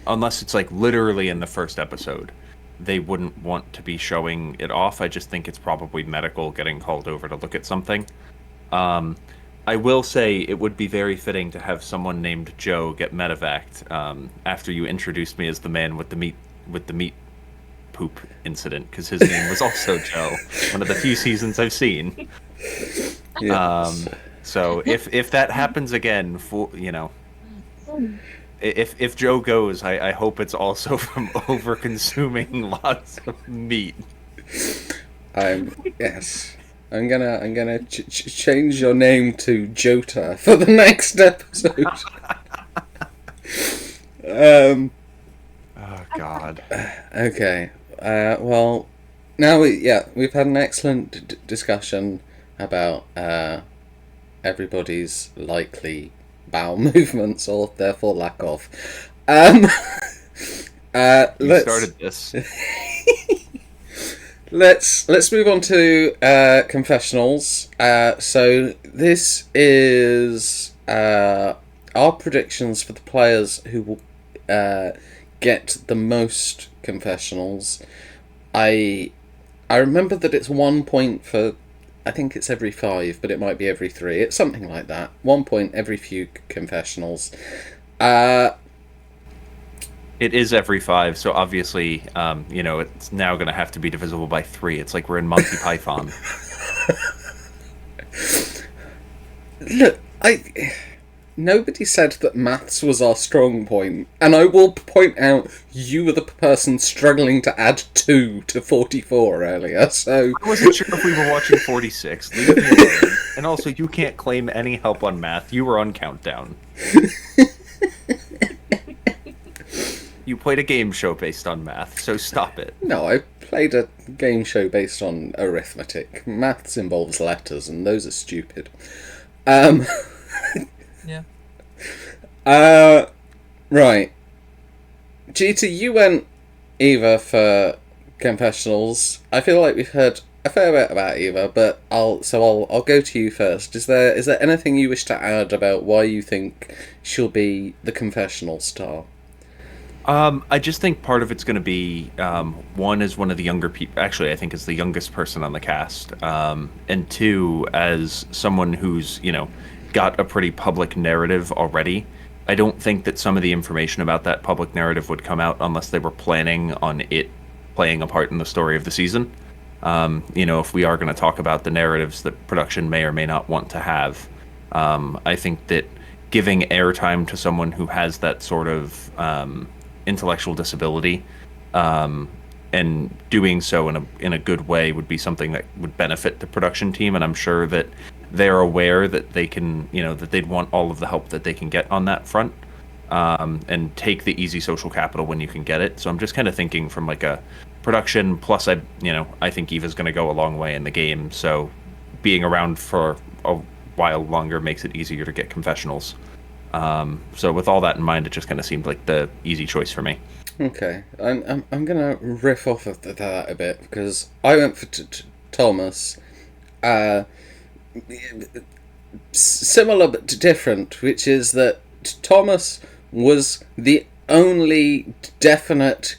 unless it's like literally in the first episode. They wouldn't want to be showing it off. I just think it's probably medical getting called over to look at something. I will say it would be very fitting to have someone named Joe get medevaced after you introduced me as the man with the meat poop incident, because his name was also Joe, one of the few seasons I've seen. Yes. So if that happens again, if Joe goes, I hope it's also from over consuming lots of meat. Yes. I'm gonna change your name to Jota for the next episode. Oh God. Okay. Well, now we've had an excellent discussion about everybody's likely bowel movements, or therefore lack of. You started this. Let's move on to confessionals. So this is our predictions for the players who will get the most confessionals. I remember that it's 1 point for, I think it's every 5, but it might be every 3. It's something like that. 1 point every few confessionals. It is every 5, so obviously, it's now going to have to be divisible by 3. It's like we're in Monty Python. Look, nobody said that maths was our strong point, and I will point out you were the person struggling to add 2 to 44 earlier, so... I wasn't sure if we were watching 46. Leave me alone. And also, you can't claim any help on math. You were on Countdown. You played a game show based on math, so stop it. No, I played a game show based on arithmetic. Maths involves letters, and those are stupid. Yeah. Right. GT, you went Eva for confessionals. I feel like we've heard a fair bit about Eva, but I'll go to you first. Is there anything you wish to add about why you think she'll be the confessional star? I just think part of it's going to be one as one of the younger people. Actually, I think as the youngest person on the cast, and two as someone who's got a pretty public narrative already. I don't think that some of the information about that public narrative would come out unless they were planning on it playing a part in the story of the season. If we are going to talk about the narratives that production may or may not want to have, I think that giving airtime to someone who has that sort of intellectual disability, and doing so in a good way would be something that would benefit the production team. And I'm sure that they're aware that they can, that they'd want all of the help that they can get on that front, and take the easy social capital when you can get it. So I'm just kind of thinking from like a production plus, I think Eva's going to go a long way in the game. So being around for a while longer makes it easier to get confessionals. So with all that in mind, it just kind of seemed like the easy choice for me. Okay, I'm gonna riff off of that a bit because I went for Thomas. Similar but different, which is that Thomas was the only definite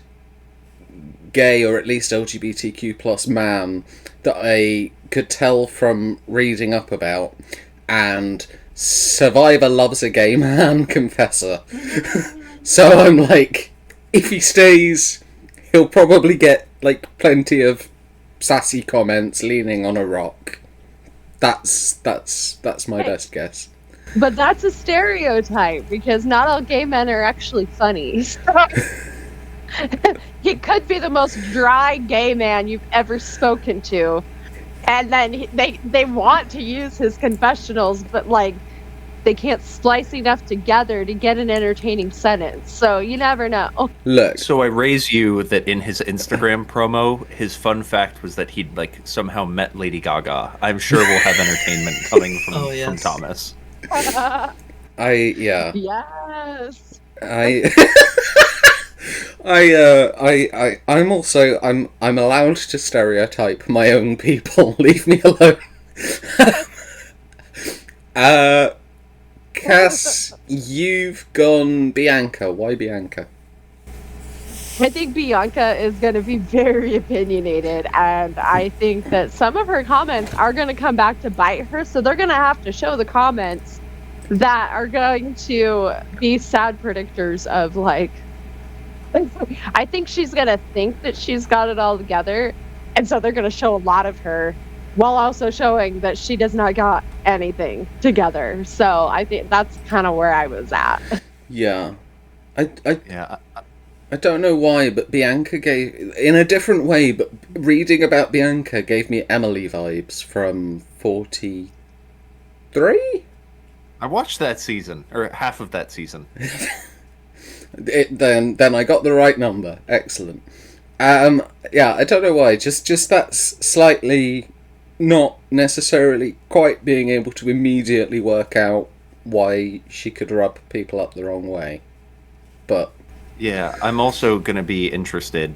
gay or at least LGBTQ plus man that I could tell from reading up about, and Survivor loves a gay man confessor. So I'm like, if he stays, he'll probably get like plenty of sassy comments leaning on a rock. That's my best guess. But that's a stereotype because not all gay men are actually funny. So he could be the most dry gay man you've ever spoken to, and then they want to use his confessionals, but like they can't splice enough together to get an entertaining sentence. So you never know. Look, So I raise you that in his Instagram promo, his fun fact was that he'd like somehow met Lady Gaga. I'm sure we'll have entertainment coming from Oh, yes. from Thomas. Yes. I'm allowed to stereotype my own people. Leave me alone. Cass, you've gone Bianca. Why Bianca? I think Bianca is going to be very opinionated, and I think that some of her comments are going to come back to bite her, so they're going to have to show the comments that are going to be sad predictors of, like, I think she's going to think that she's got it all together, and so they're going to show a lot of her while also showing that she does not got anything together. So I think that's kind of where I was at. Yeah. Yeah. I don't know why, but Bianca gave, in a different way, but reading about Bianca gave me Emily vibes from 43? I watched that season, or half of that season. Then I got the right number. Excellent. Yeah, I don't know why. Just that's slightly not necessarily quite being able to immediately work out why she could rub people up the wrong way. But Yeah, I'm also going to be interested.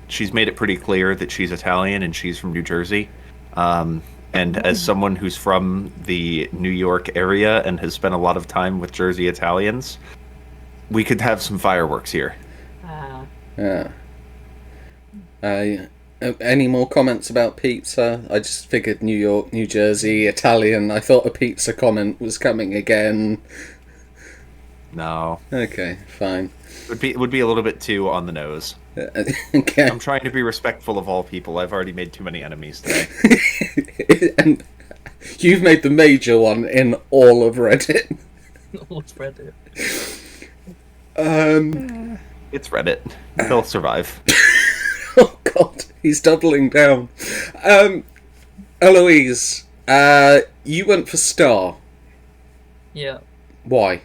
She's made it pretty clear that she's Italian and she's from New Jersey. And as someone who's from the New York area and has spent a lot of time with Jersey Italians, we could have some fireworks here. yeah. Any more comments about pizza? I just figured New York, New Jersey, Italian. I thought a pizza comment was coming again. No, Okay, fine. would be a little bit too on the nose. Okay. I'm trying to be respectful of all people. I've already made too many enemies today. And you've made the major one in all of Reddit. Let's spread it. It's Reddit. They'll survive. Oh god, he's doubling down. Eloise, you went for Star. Yeah. Why?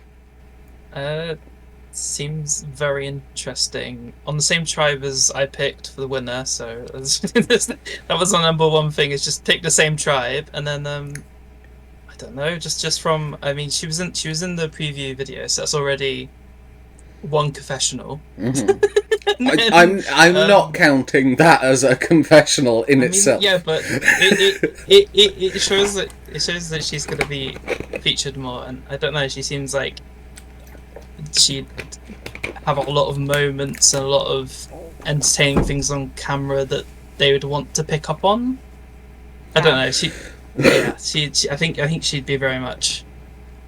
Seems very interesting. On the same tribe as I picked for the winner, so that was the number one thing, is just pick the same tribe. And then I don't know, just from, I mean, she was in the preview video, so that's already one confessional. Mm-hmm. I'm not counting that as a confessional in itself. Yeah, but it shows that she's going to be featured more, and I don't know. She seems like have a lot of moments and a lot of entertaining things on camera that they would want to pick up on. I don't know. She I think she'd be very much.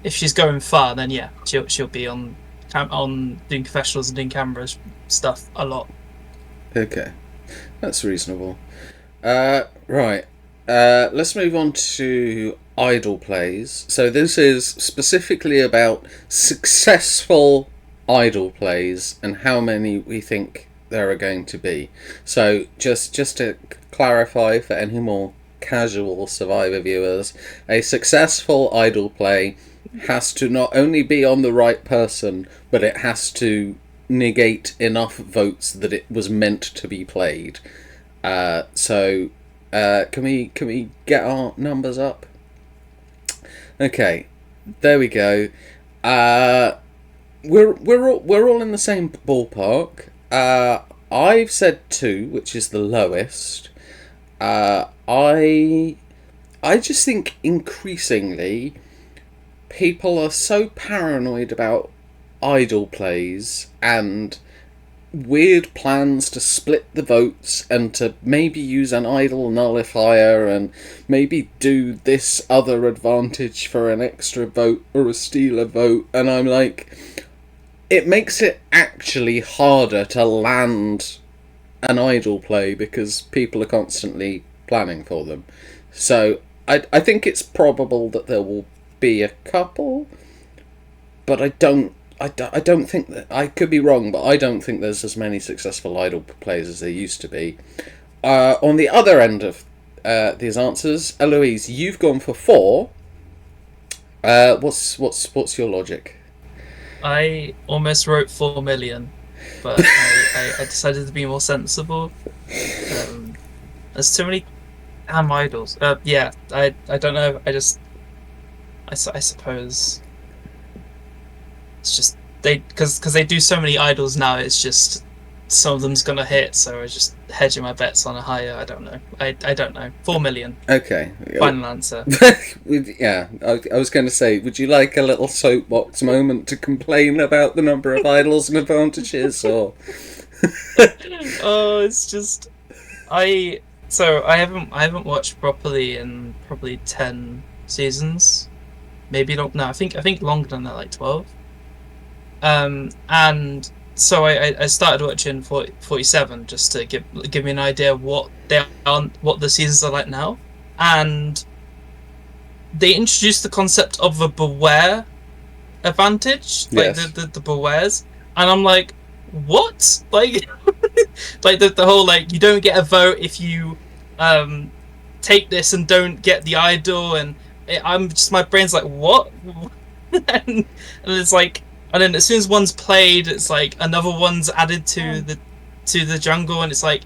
If she's going far, then yeah, she'll be on doing confessionals and doing camera stuff a lot. Okay, that's reasonable. Right. Let's move on to idol plays. So this is specifically about successful idol plays and how many we think there are going to be. So just to clarify for any more casual Survivor viewers, a successful idol play has to not only be on the right person, but it has to negate enough votes that it was meant to be played. So can we get our numbers up? Okay, there we go. We're all in the same ballpark. I've said 2, which is the lowest. I just think increasingly people are so paranoid about idol plays and weird plans to split the votes and to maybe use an idol nullifier and maybe do this other advantage for an extra vote or a stealer vote, and I'm like, it makes it actually harder to land an idol play because people are constantly planning for them. So I think it's probable that there will be a couple, but I don't think that, I could be wrong, but I don't think there's as many successful idol plays as there used to be. On the other end of these answers, Eloise, you've gone for 4. What's your logic? I almost wrote 4 million, but I decided to be more sensible. There's too many damn idols. Yeah, I don't know. I suppose it's just because they do so many idols now. It's just some of them's gonna hit, so I just hedging my bets on a higher. I don't know. I don't know. 4 million. Okay. Final answer. Yeah, I was going to say, would you like a little soapbox moment to complain about the number of idols and advantages, or? Oh, it's just I haven't watched properly in probably 10 seasons, maybe not. No, I think longer than that, like 12. And so I started watching 47 just to give me an idea of what the seasons are like now, and they introduced the concept of a beware advantage, like Yes. the bewares, and I'm like, what? Like, like the whole, like, you don't get a vote if you take this and don't get the idol, and my brain's like, what? and it's like, and then as soon as one's played, it's like another one's added to the jungle, and it's like,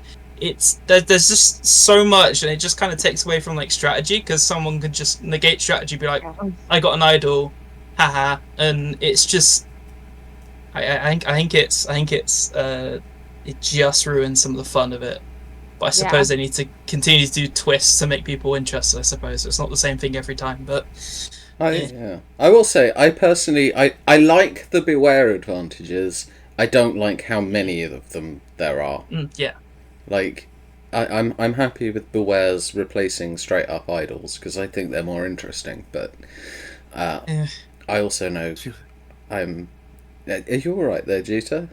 there's just so much, and it just kind of takes away from like strategy, because someone could just negate strategy, be like, I got an idol, haha, and it's just, I think it just ruins some of the fun of it. But I suppose they need to continue to do twists to make people interested. I suppose it's not the same thing every time, but I will say, I personally, I like the beware advantages. I don't like how many of them there are. Yeah. Like, I'm happy with bewares replacing straight up idols because I think they're more interesting. But I also know Are you all right there, Jeter?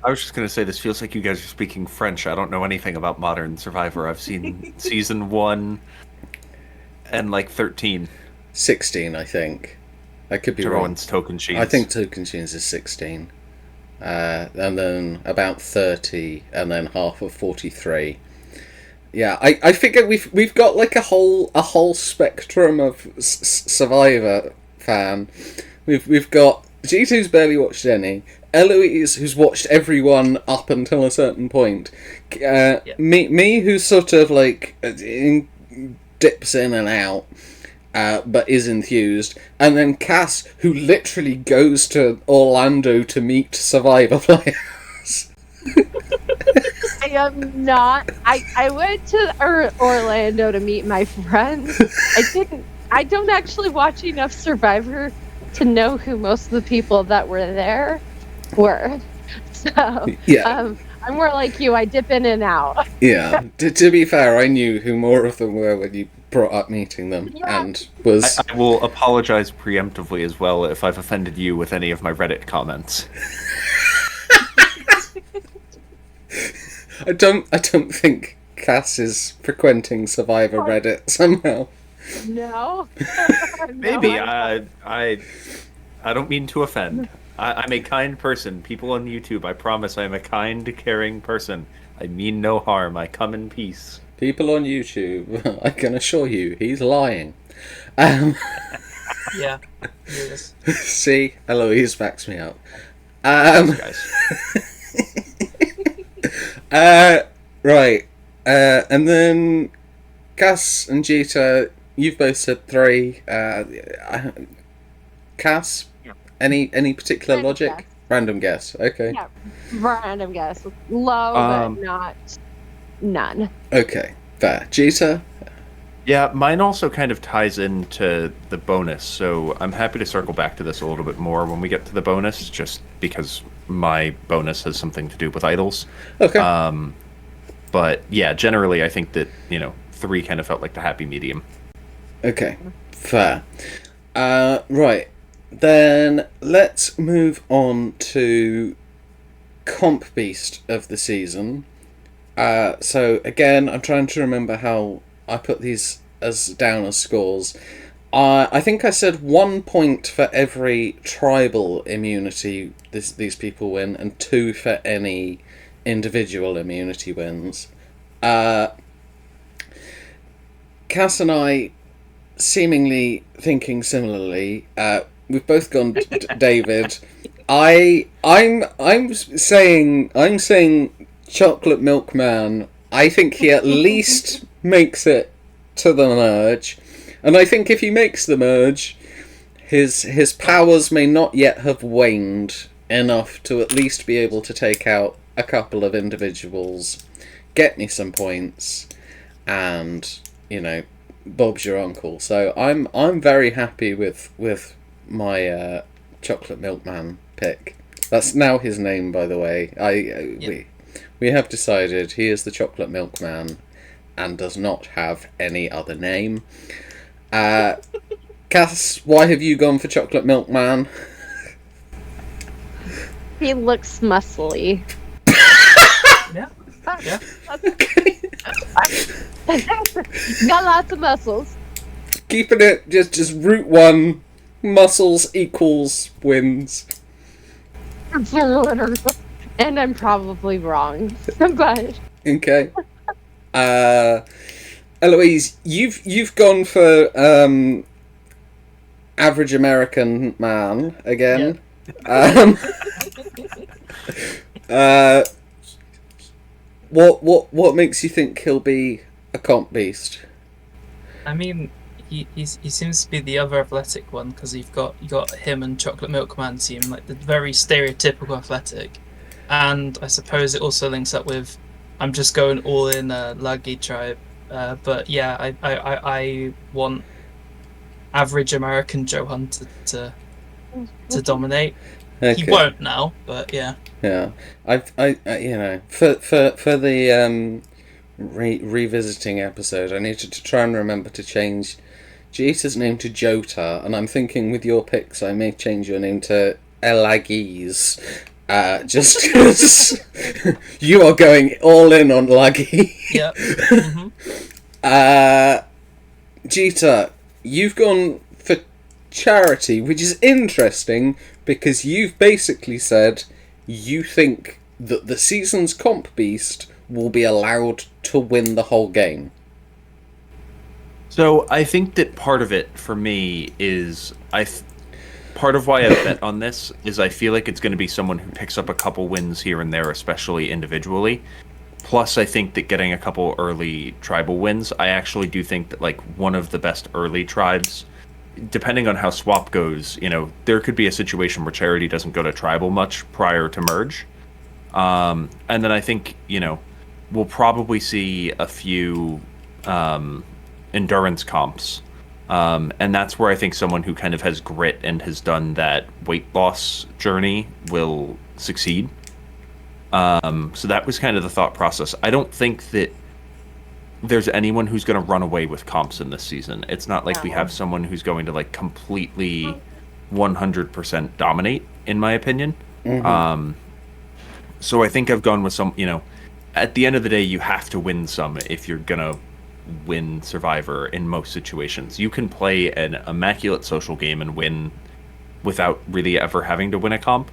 I was just going to say, this feels like you guys are speaking French. I don't know anything about modern Survivor. I've seen season 1 and like 13. 16, I think. I could be wrong. Everyone's Token Sheets. I think Token Sheets is 16. And then about 30, and then half of 43. Yeah, I figure we've got like a whole spectrum of Survivor fan. We've got G2, who's barely watched any, Eloise, who's watched everyone up until a certain point, me who's sort of like dips in and out, but is enthused, and then Cass, who literally goes to Orlando to meet Survivor players. I am not. I went to Orlando to meet my friends. I don't actually watch enough Survivor to know who most of the people that were there were. So Yeah. I'm more like you. I dip in and out. Yeah. To be fair, I knew who more of them were when you brought up meeting them, Yeah. and was. I will apologize preemptively as well if I've offended you with any of my Reddit comments. I don't think Cass is frequenting Survivor Reddit somehow. No. Maybe. No, I don't mean to offend. I'm a kind person. People on YouTube, I promise I am a kind, caring person. I mean no harm. I come in peace. People on YouTube, I can assure you, he's lying. Um, Yeah. Yes. see, Eloise backs me up. Guys. Right. And then Cass and Jita, you've both said 3. Cass, any particular Random logic? guess. Random guess. Okay. Yeah. Random guess. Low, but not none. Okay. Fair. Jita. Yeah, mine also kind of ties into the bonus, so I'm happy to circle back to this a little bit more when we get to the bonus, just because my bonus has something to do with idols. Okay. But yeah, generally I think that, 3 kind of felt like the happy medium. Okay. Fair. Right. Then let's move on to Comp Beast of the season. So again, I'm trying to remember how I put these down as scores. I think I said 1 point for every tribal immunity these people win, and 2 for any individual immunity wins. Cass and I, seemingly thinking similarly, we've both gone David. I'm saying Chocolate Milkman. I think he at least makes it to the merge, and I think if he makes the merge, his powers may not yet have waned enough to at least be able to take out a couple of individuals, get me some points, and Bob's your uncle. So I'm very happy with my Chocolate Milkman pick. That's now his name, by the way. We have decided he is the Chocolate Milkman and does not have any other name. Cass, why have you gone for Chocolate Milkman? He looks muscly. Yeah. Yeah. Okay. Got lots of muscles. Keeping it just route 1, muscles equals wins. And I'm probably wrong. But Okay. Eloise, you've gone for average American man again. What makes you think he'll be a comp beast? I mean, he seems to be the other athletic one, because you got him and Chocolate Milkman seem like the very stereotypical athletic, and I suppose it also links up with I'm just going all in Laggy tribe, but yeah, I want average American Joe Hunter to dominate. Okay. He won't now, but yeah. Yeah, I for the revisiting episode, I needed to try and remember to change Jita's name to Jota, and I'm thinking with your picks, I may change your name to Elaggies, just because you are going all in on Laggy. Yeah. Mm-hmm. Jita, you've gone for charity, which is interesting because you've basically said you think that the season's comp beast will be allowed to win the whole game. So I think that part of it for me is part of why I bet on this is I feel like it's going to be someone who picks up a couple wins here and there, especially individually. Plus, I think that getting a couple early tribal wins, I actually do think that like one of the best early tribes, depending on how swap goes, there could be a situation where charity doesn't go to tribal much prior to merge. And then I think, we'll probably see a few endurance comps. And that's where I think someone who kind of has grit and has done that weight loss journey will succeed. So that was kind of the thought process. I don't think that there's anyone who's going to run away with comps in this season. It's not like we have someone who's going to like completely 100% dominate, in my opinion. So I think I've gone with some, at the end of the day, you have to win some if you're going to win Survivor in most situations. You can play an immaculate social game and win without really ever having to win a comp.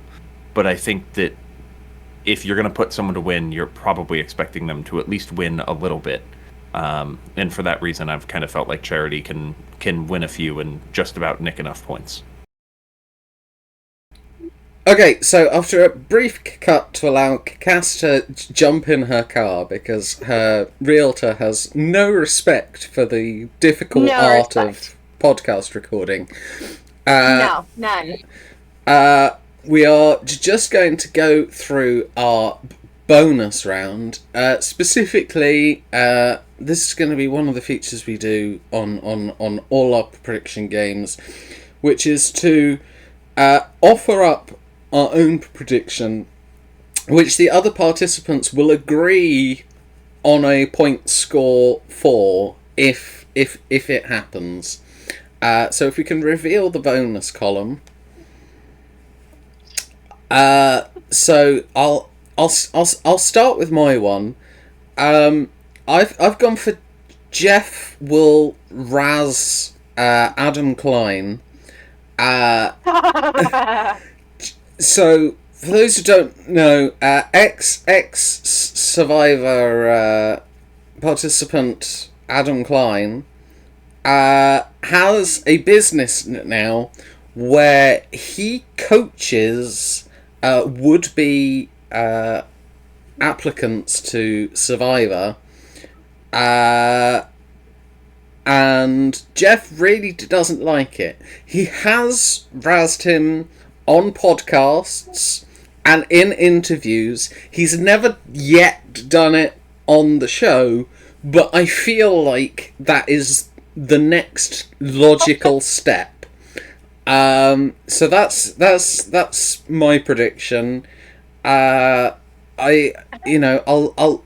But I think that if you're going to put someone to win, you're probably expecting them to at least win a little bit. And for that reason, I've kind of felt like Charity can win a few and just about nick enough points. Okay, so after a brief cut to allow Cass to jump in her car because her realtor has no respect for the difficult art of podcast recording. No, none. We are just going to go through our bonus round. Specifically, this is going to be one of the features we do on all our prediction games, which is to offer up our own prediction, which the other participants will agree on a point score for if it happens. So if we can reveal the bonus column. So I'll start with my one. I've gone for Jeff will razz Adam Klein. So for those who don't know, ex Survivor participant Adam Klein has a business now where he coaches would-be applicants to Survivor, and Jeff really doesn't like it. He has razzed him on podcasts and in interviews. He's never yet done it on the show, but I feel like that is the next logical step. So that's my prediction. I'll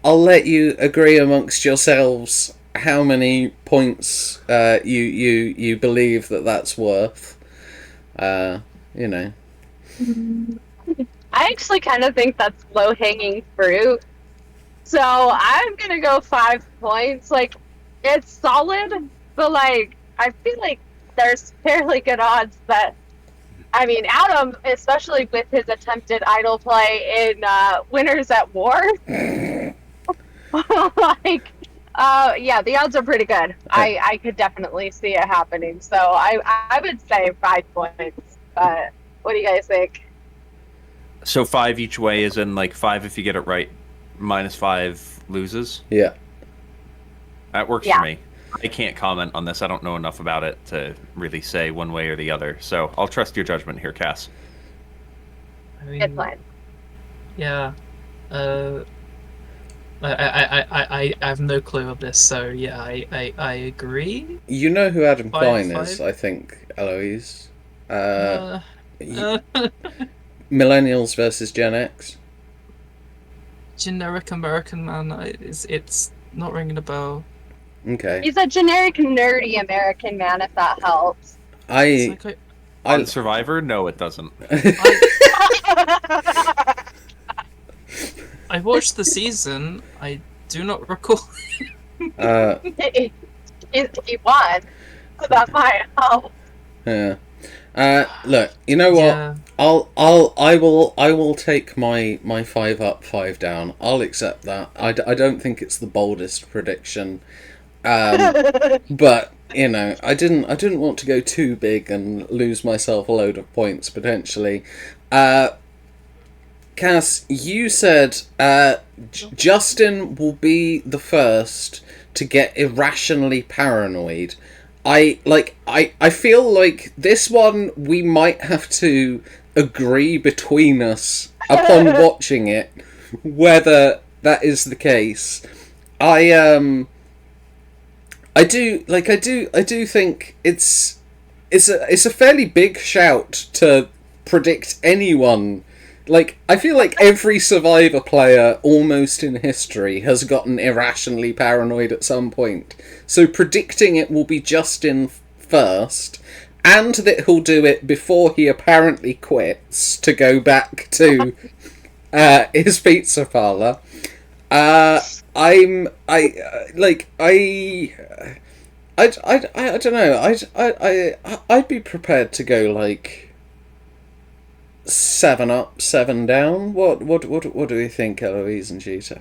let you agree amongst yourselves how many points you believe that's worth. I actually kind of think that's low-hanging fruit. So I'm going to go 5 points. Like, it's solid, but, like, I feel like there's fairly good odds that, I mean, Adam, especially with his attempted idol play in Winners at War, yeah, the odds are pretty good. I could definitely see it happening. So I would say 5 points. But what do you guys think? So 5 each way is in like 5 if you get it right, -5 loses. Yeah, that works for me. I can't comment on this. I don't know enough about it to really say one way or the other. So I'll trust your judgment here, Cass. Good plan. Yeah. I have no clue of this, so yeah, I agree. You know who Adam Klein 5. is, I think, Eloise. Millennials versus Gen X. Generic American man. It's not ringing a bell. Okay. He's a generic nerdy American man, if that helps. On Survivor? No, it doesn't. I watched the season. I do not recall. He won. So that might help. Yeah. Look, you know what? Yeah. I will take my 5 up, 5 down. I'll accept that. I don't think it's the boldest prediction, but I didn't want to go too big and lose myself a load of points potentially. Cass, you said Justin will be the first to get irrationally paranoid. I feel like this one we might have to agree between us upon watching it whether that is the case. I do think it's a fairly big shout to predict anyone Like, I feel like every Survivor player almost in history has gotten irrationally paranoid at some point. So predicting it will be Justin first, and that he'll do it before he apparently quits to go back to his pizza parlor. I don't know. I'd be prepared to go like 7 up, 7 down. What do we think, Eloise and Cheetah?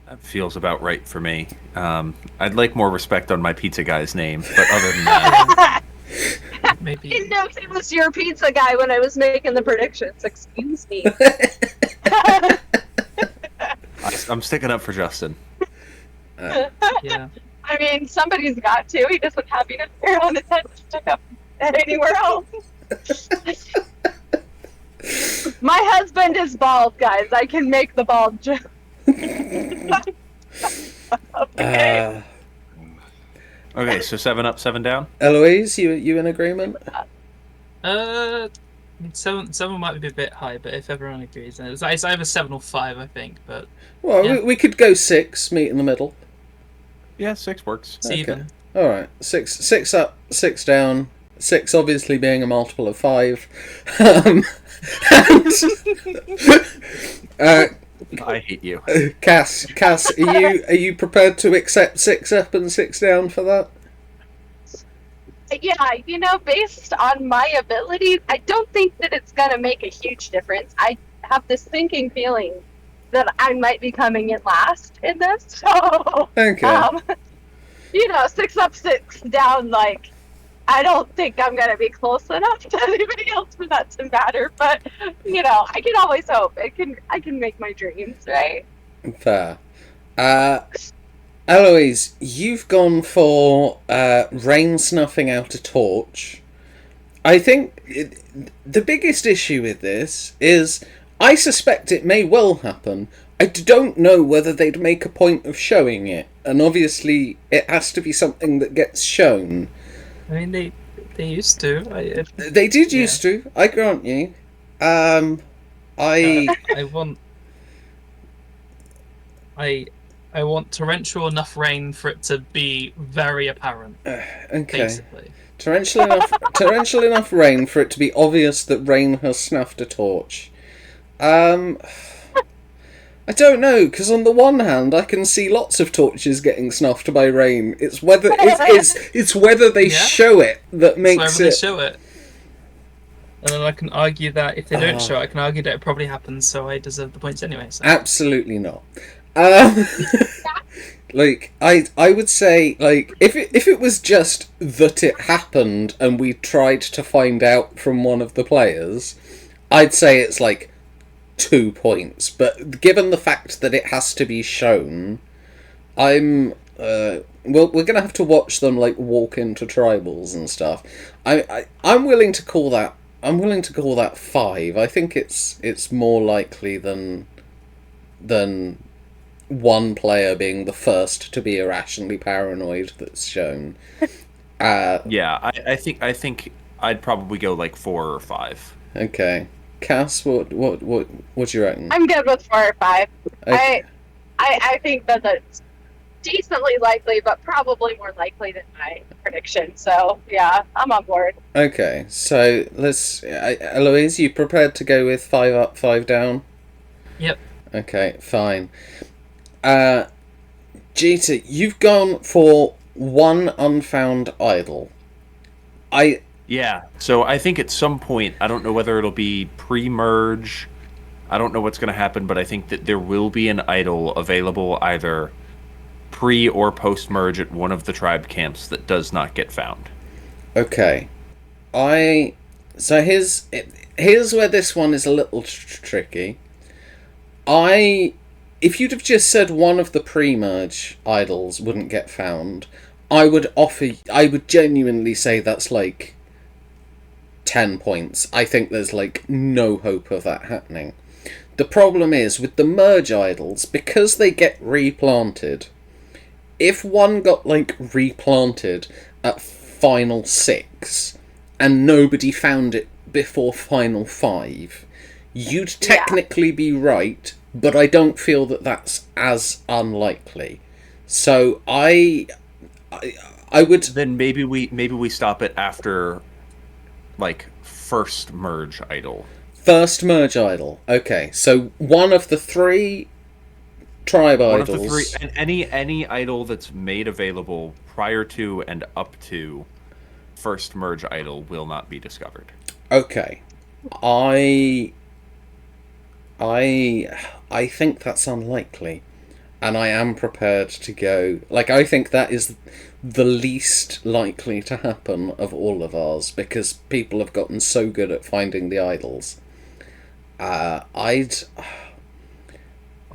That feels about right for me. I'd like more respect on my pizza guy's name, but other than that, I Maybe. didn't know if it was your pizza guy when I was making the predictions. Excuse me. I'm sticking up for Justin. Yeah. I mean, somebody's got to. He doesn't have enough hair on his head to stick up anywhere else. My husband is bald, guys. I can make the bald joke. Okay. Okay, so 7 up, 7 down. Eloise, you in agreement? Seven might be a bit high, but if everyone agrees, then it's either 7 or 5, I think. But Well, Yeah. we could go 6, meet in the middle. Yeah, 6 works. it's even. All right, 6 up, 6 down. 6 obviously being a multiple of 5. And, I hate you. Cass, are you prepared to accept 6 up and 6 down for that? Yeah, based on my abilities, I don't think that it's going to make a huge difference. I have this sinking feeling that I might be coming in last in this. So, Okay. 6 up, 6 down, like, I don't think I'm going to be close enough to anybody else for that to matter. But, I can always hope. I can make my dreams, right? Fair. Eloise, you've gone for rain snuffing out a torch. I think the biggest issue with this is I suspect it may well happen. I don't know whether they'd make a point of showing it, and obviously it has to be something that gets shown. I mean, they used to. They did used to, I grant you. I want torrential enough rain for it to be very apparent. okay. Basically. Torrential enough rain for it to be obvious that rain has snuffed a torch. I don't know, because on the one hand, I can see lots of torches getting snuffed by rain. It's whether it's whether they show it that makes So it. they show it, and then I can argue that if they don't show it, I can argue that it probably happened, so I deserve the points anyway. So. Absolutely not. Like I would say, like if it was just that it happened and we tried to find out from one of the players, I'd say it's like 2 points. But given the fact that it has to be shown, we're gonna have to watch them like walk into tribals and stuff. I'm willing to call that. I'm willing to call that 5. I think it's more likely than one player being the first to be irrationally paranoid that's shown. Yeah, I think I'd probably go like 4 or 5. Okay, Cass, what do you reckon? I'm good with 4 or 5. Okay. I think that that's decently likely, but probably more likely than my prediction. So, yeah, I'm on board. Okay, so let's. Eloise, you prepared to go with 5 up, 5 down? Yep. Okay, fine. Jita, you've gone for 1 unfound idol. Yeah, so I think at some point, I don't know whether it'll be pre-merge, I don't know what's going to happen, but I think that there will be an idol available either pre or post-merge at one of the tribe camps that does not get found. Okay. So here's where this one is a little tricky. If you'd have just said one of the pre-merge idols wouldn't get found, I would genuinely say that's like 10 points. I think there's like no hope of that happening. The problem is with the merge idols, because they get replanted, if one got like replanted at final 6 and nobody found it before final 5, you'd technically be right, but I don't feel that that's as unlikely. So I would. Then maybe we stop it after, like, first merge idol. First merge idol. Okay, so one of the 3 tribe One idols. of the 3, and any idol that's made available prior to and up to first merge idol will not be discovered. Okay, I think that's unlikely, and I am prepared to go. Like, I think that is the least likely to happen of all of ours, because people have gotten so good at finding the idols.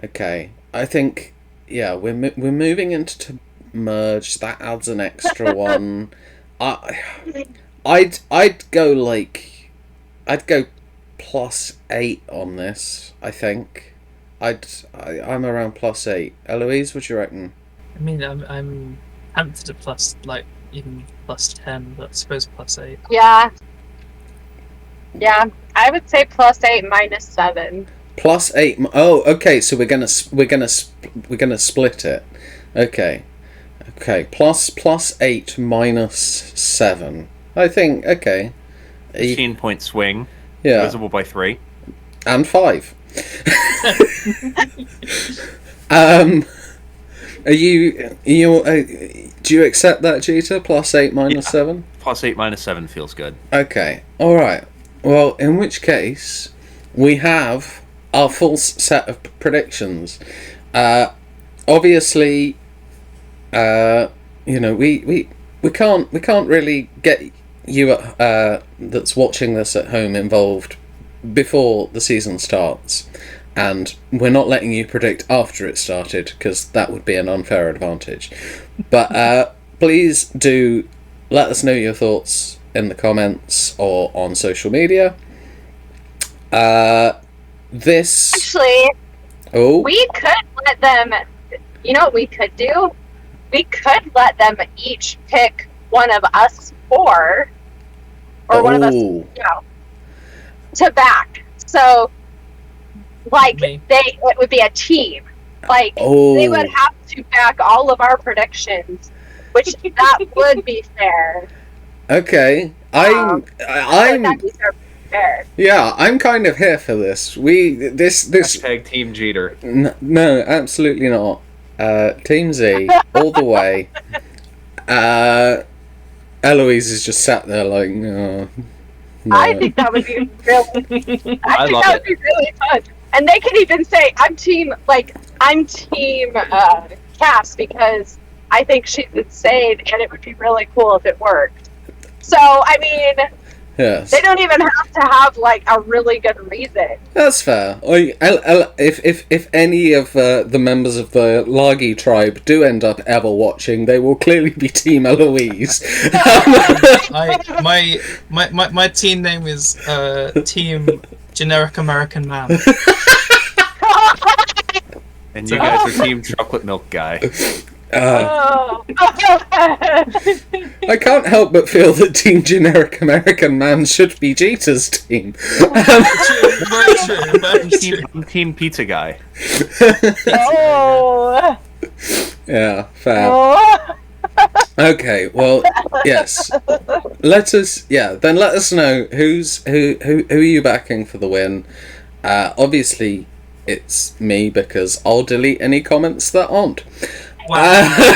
Okay, I think, yeah, we're moving into merge. That adds an extra one. I'd go like, I'd go +8 on this. I think I'm around +8. Eloise, what do you reckon? I mean, I'm tempted to plus, like, even +10, but I suppose +8. Yeah. Yeah, I would say +8 -7. +8. Oh, okay. So we're gonna split it. Okay. +8 -7. I think. Okay. 15-point swing. Yeah. Divisible by 3. And 5. Are you do you accept that, Jeter? +8 -7. +8 -7 feels good. Okay. All right. Well, in which case, we have our full set of predictions. Obviously, we can't really get you that's watching this at home involved before the season starts, and we're not letting you predict after it started, because that would be an unfair advantage. But please do let us know your thoughts in the comments or on social media. Actually, we could let them. You know what we could do? We could let them each pick one of us 4, or one of us, to back. So, like, it would be a team. Like, they would have to back all of our predictions, which that would be fair. Okay, I'm kind of here for this. This Team Jeter. No, absolutely not. Team Z all the way. Eloise is just sat there like, no. I think that would be really. I think that would be really fun. And they could even say, "I'm team Cass," because I think she would save, and it would be really cool if it worked. So, I mean, yes, they don't even have to have like a really good reason. That's fair. If any of the members of the Lagi tribe do end up ever watching, they will clearly be Team Eloise. My team name is Team Generic American Man. And you guys are Team Chocolate Milk Guy. I can't help but feel that Team Generic American Man should be Jeter's team. Very true. I'm Team Pizza Guy. Oh. Yeah, fair. Okay, well, yes. Let us know who are you backing for the win. Obviously, it's me, because I'll delete any comments that aren't. Wow.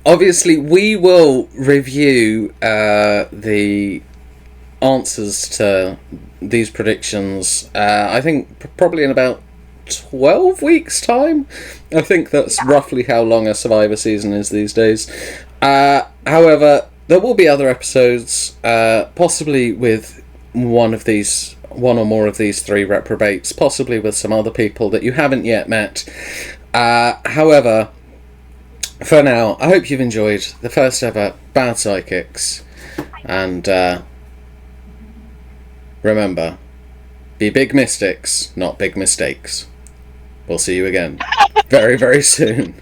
Obviously, we will review the answers to these predictions. I think probably in about 12 weeks' time. I think that's roughly how long a Survivor season is these days. However, there will be other episodes, possibly with one or more of these 3 reprobates, possibly with some other people that you haven't yet met. However, for now, I hope you've enjoyed the first ever Bad Psychics, and remember, be big mystics, not big mistakes. We'll see you again very, very soon.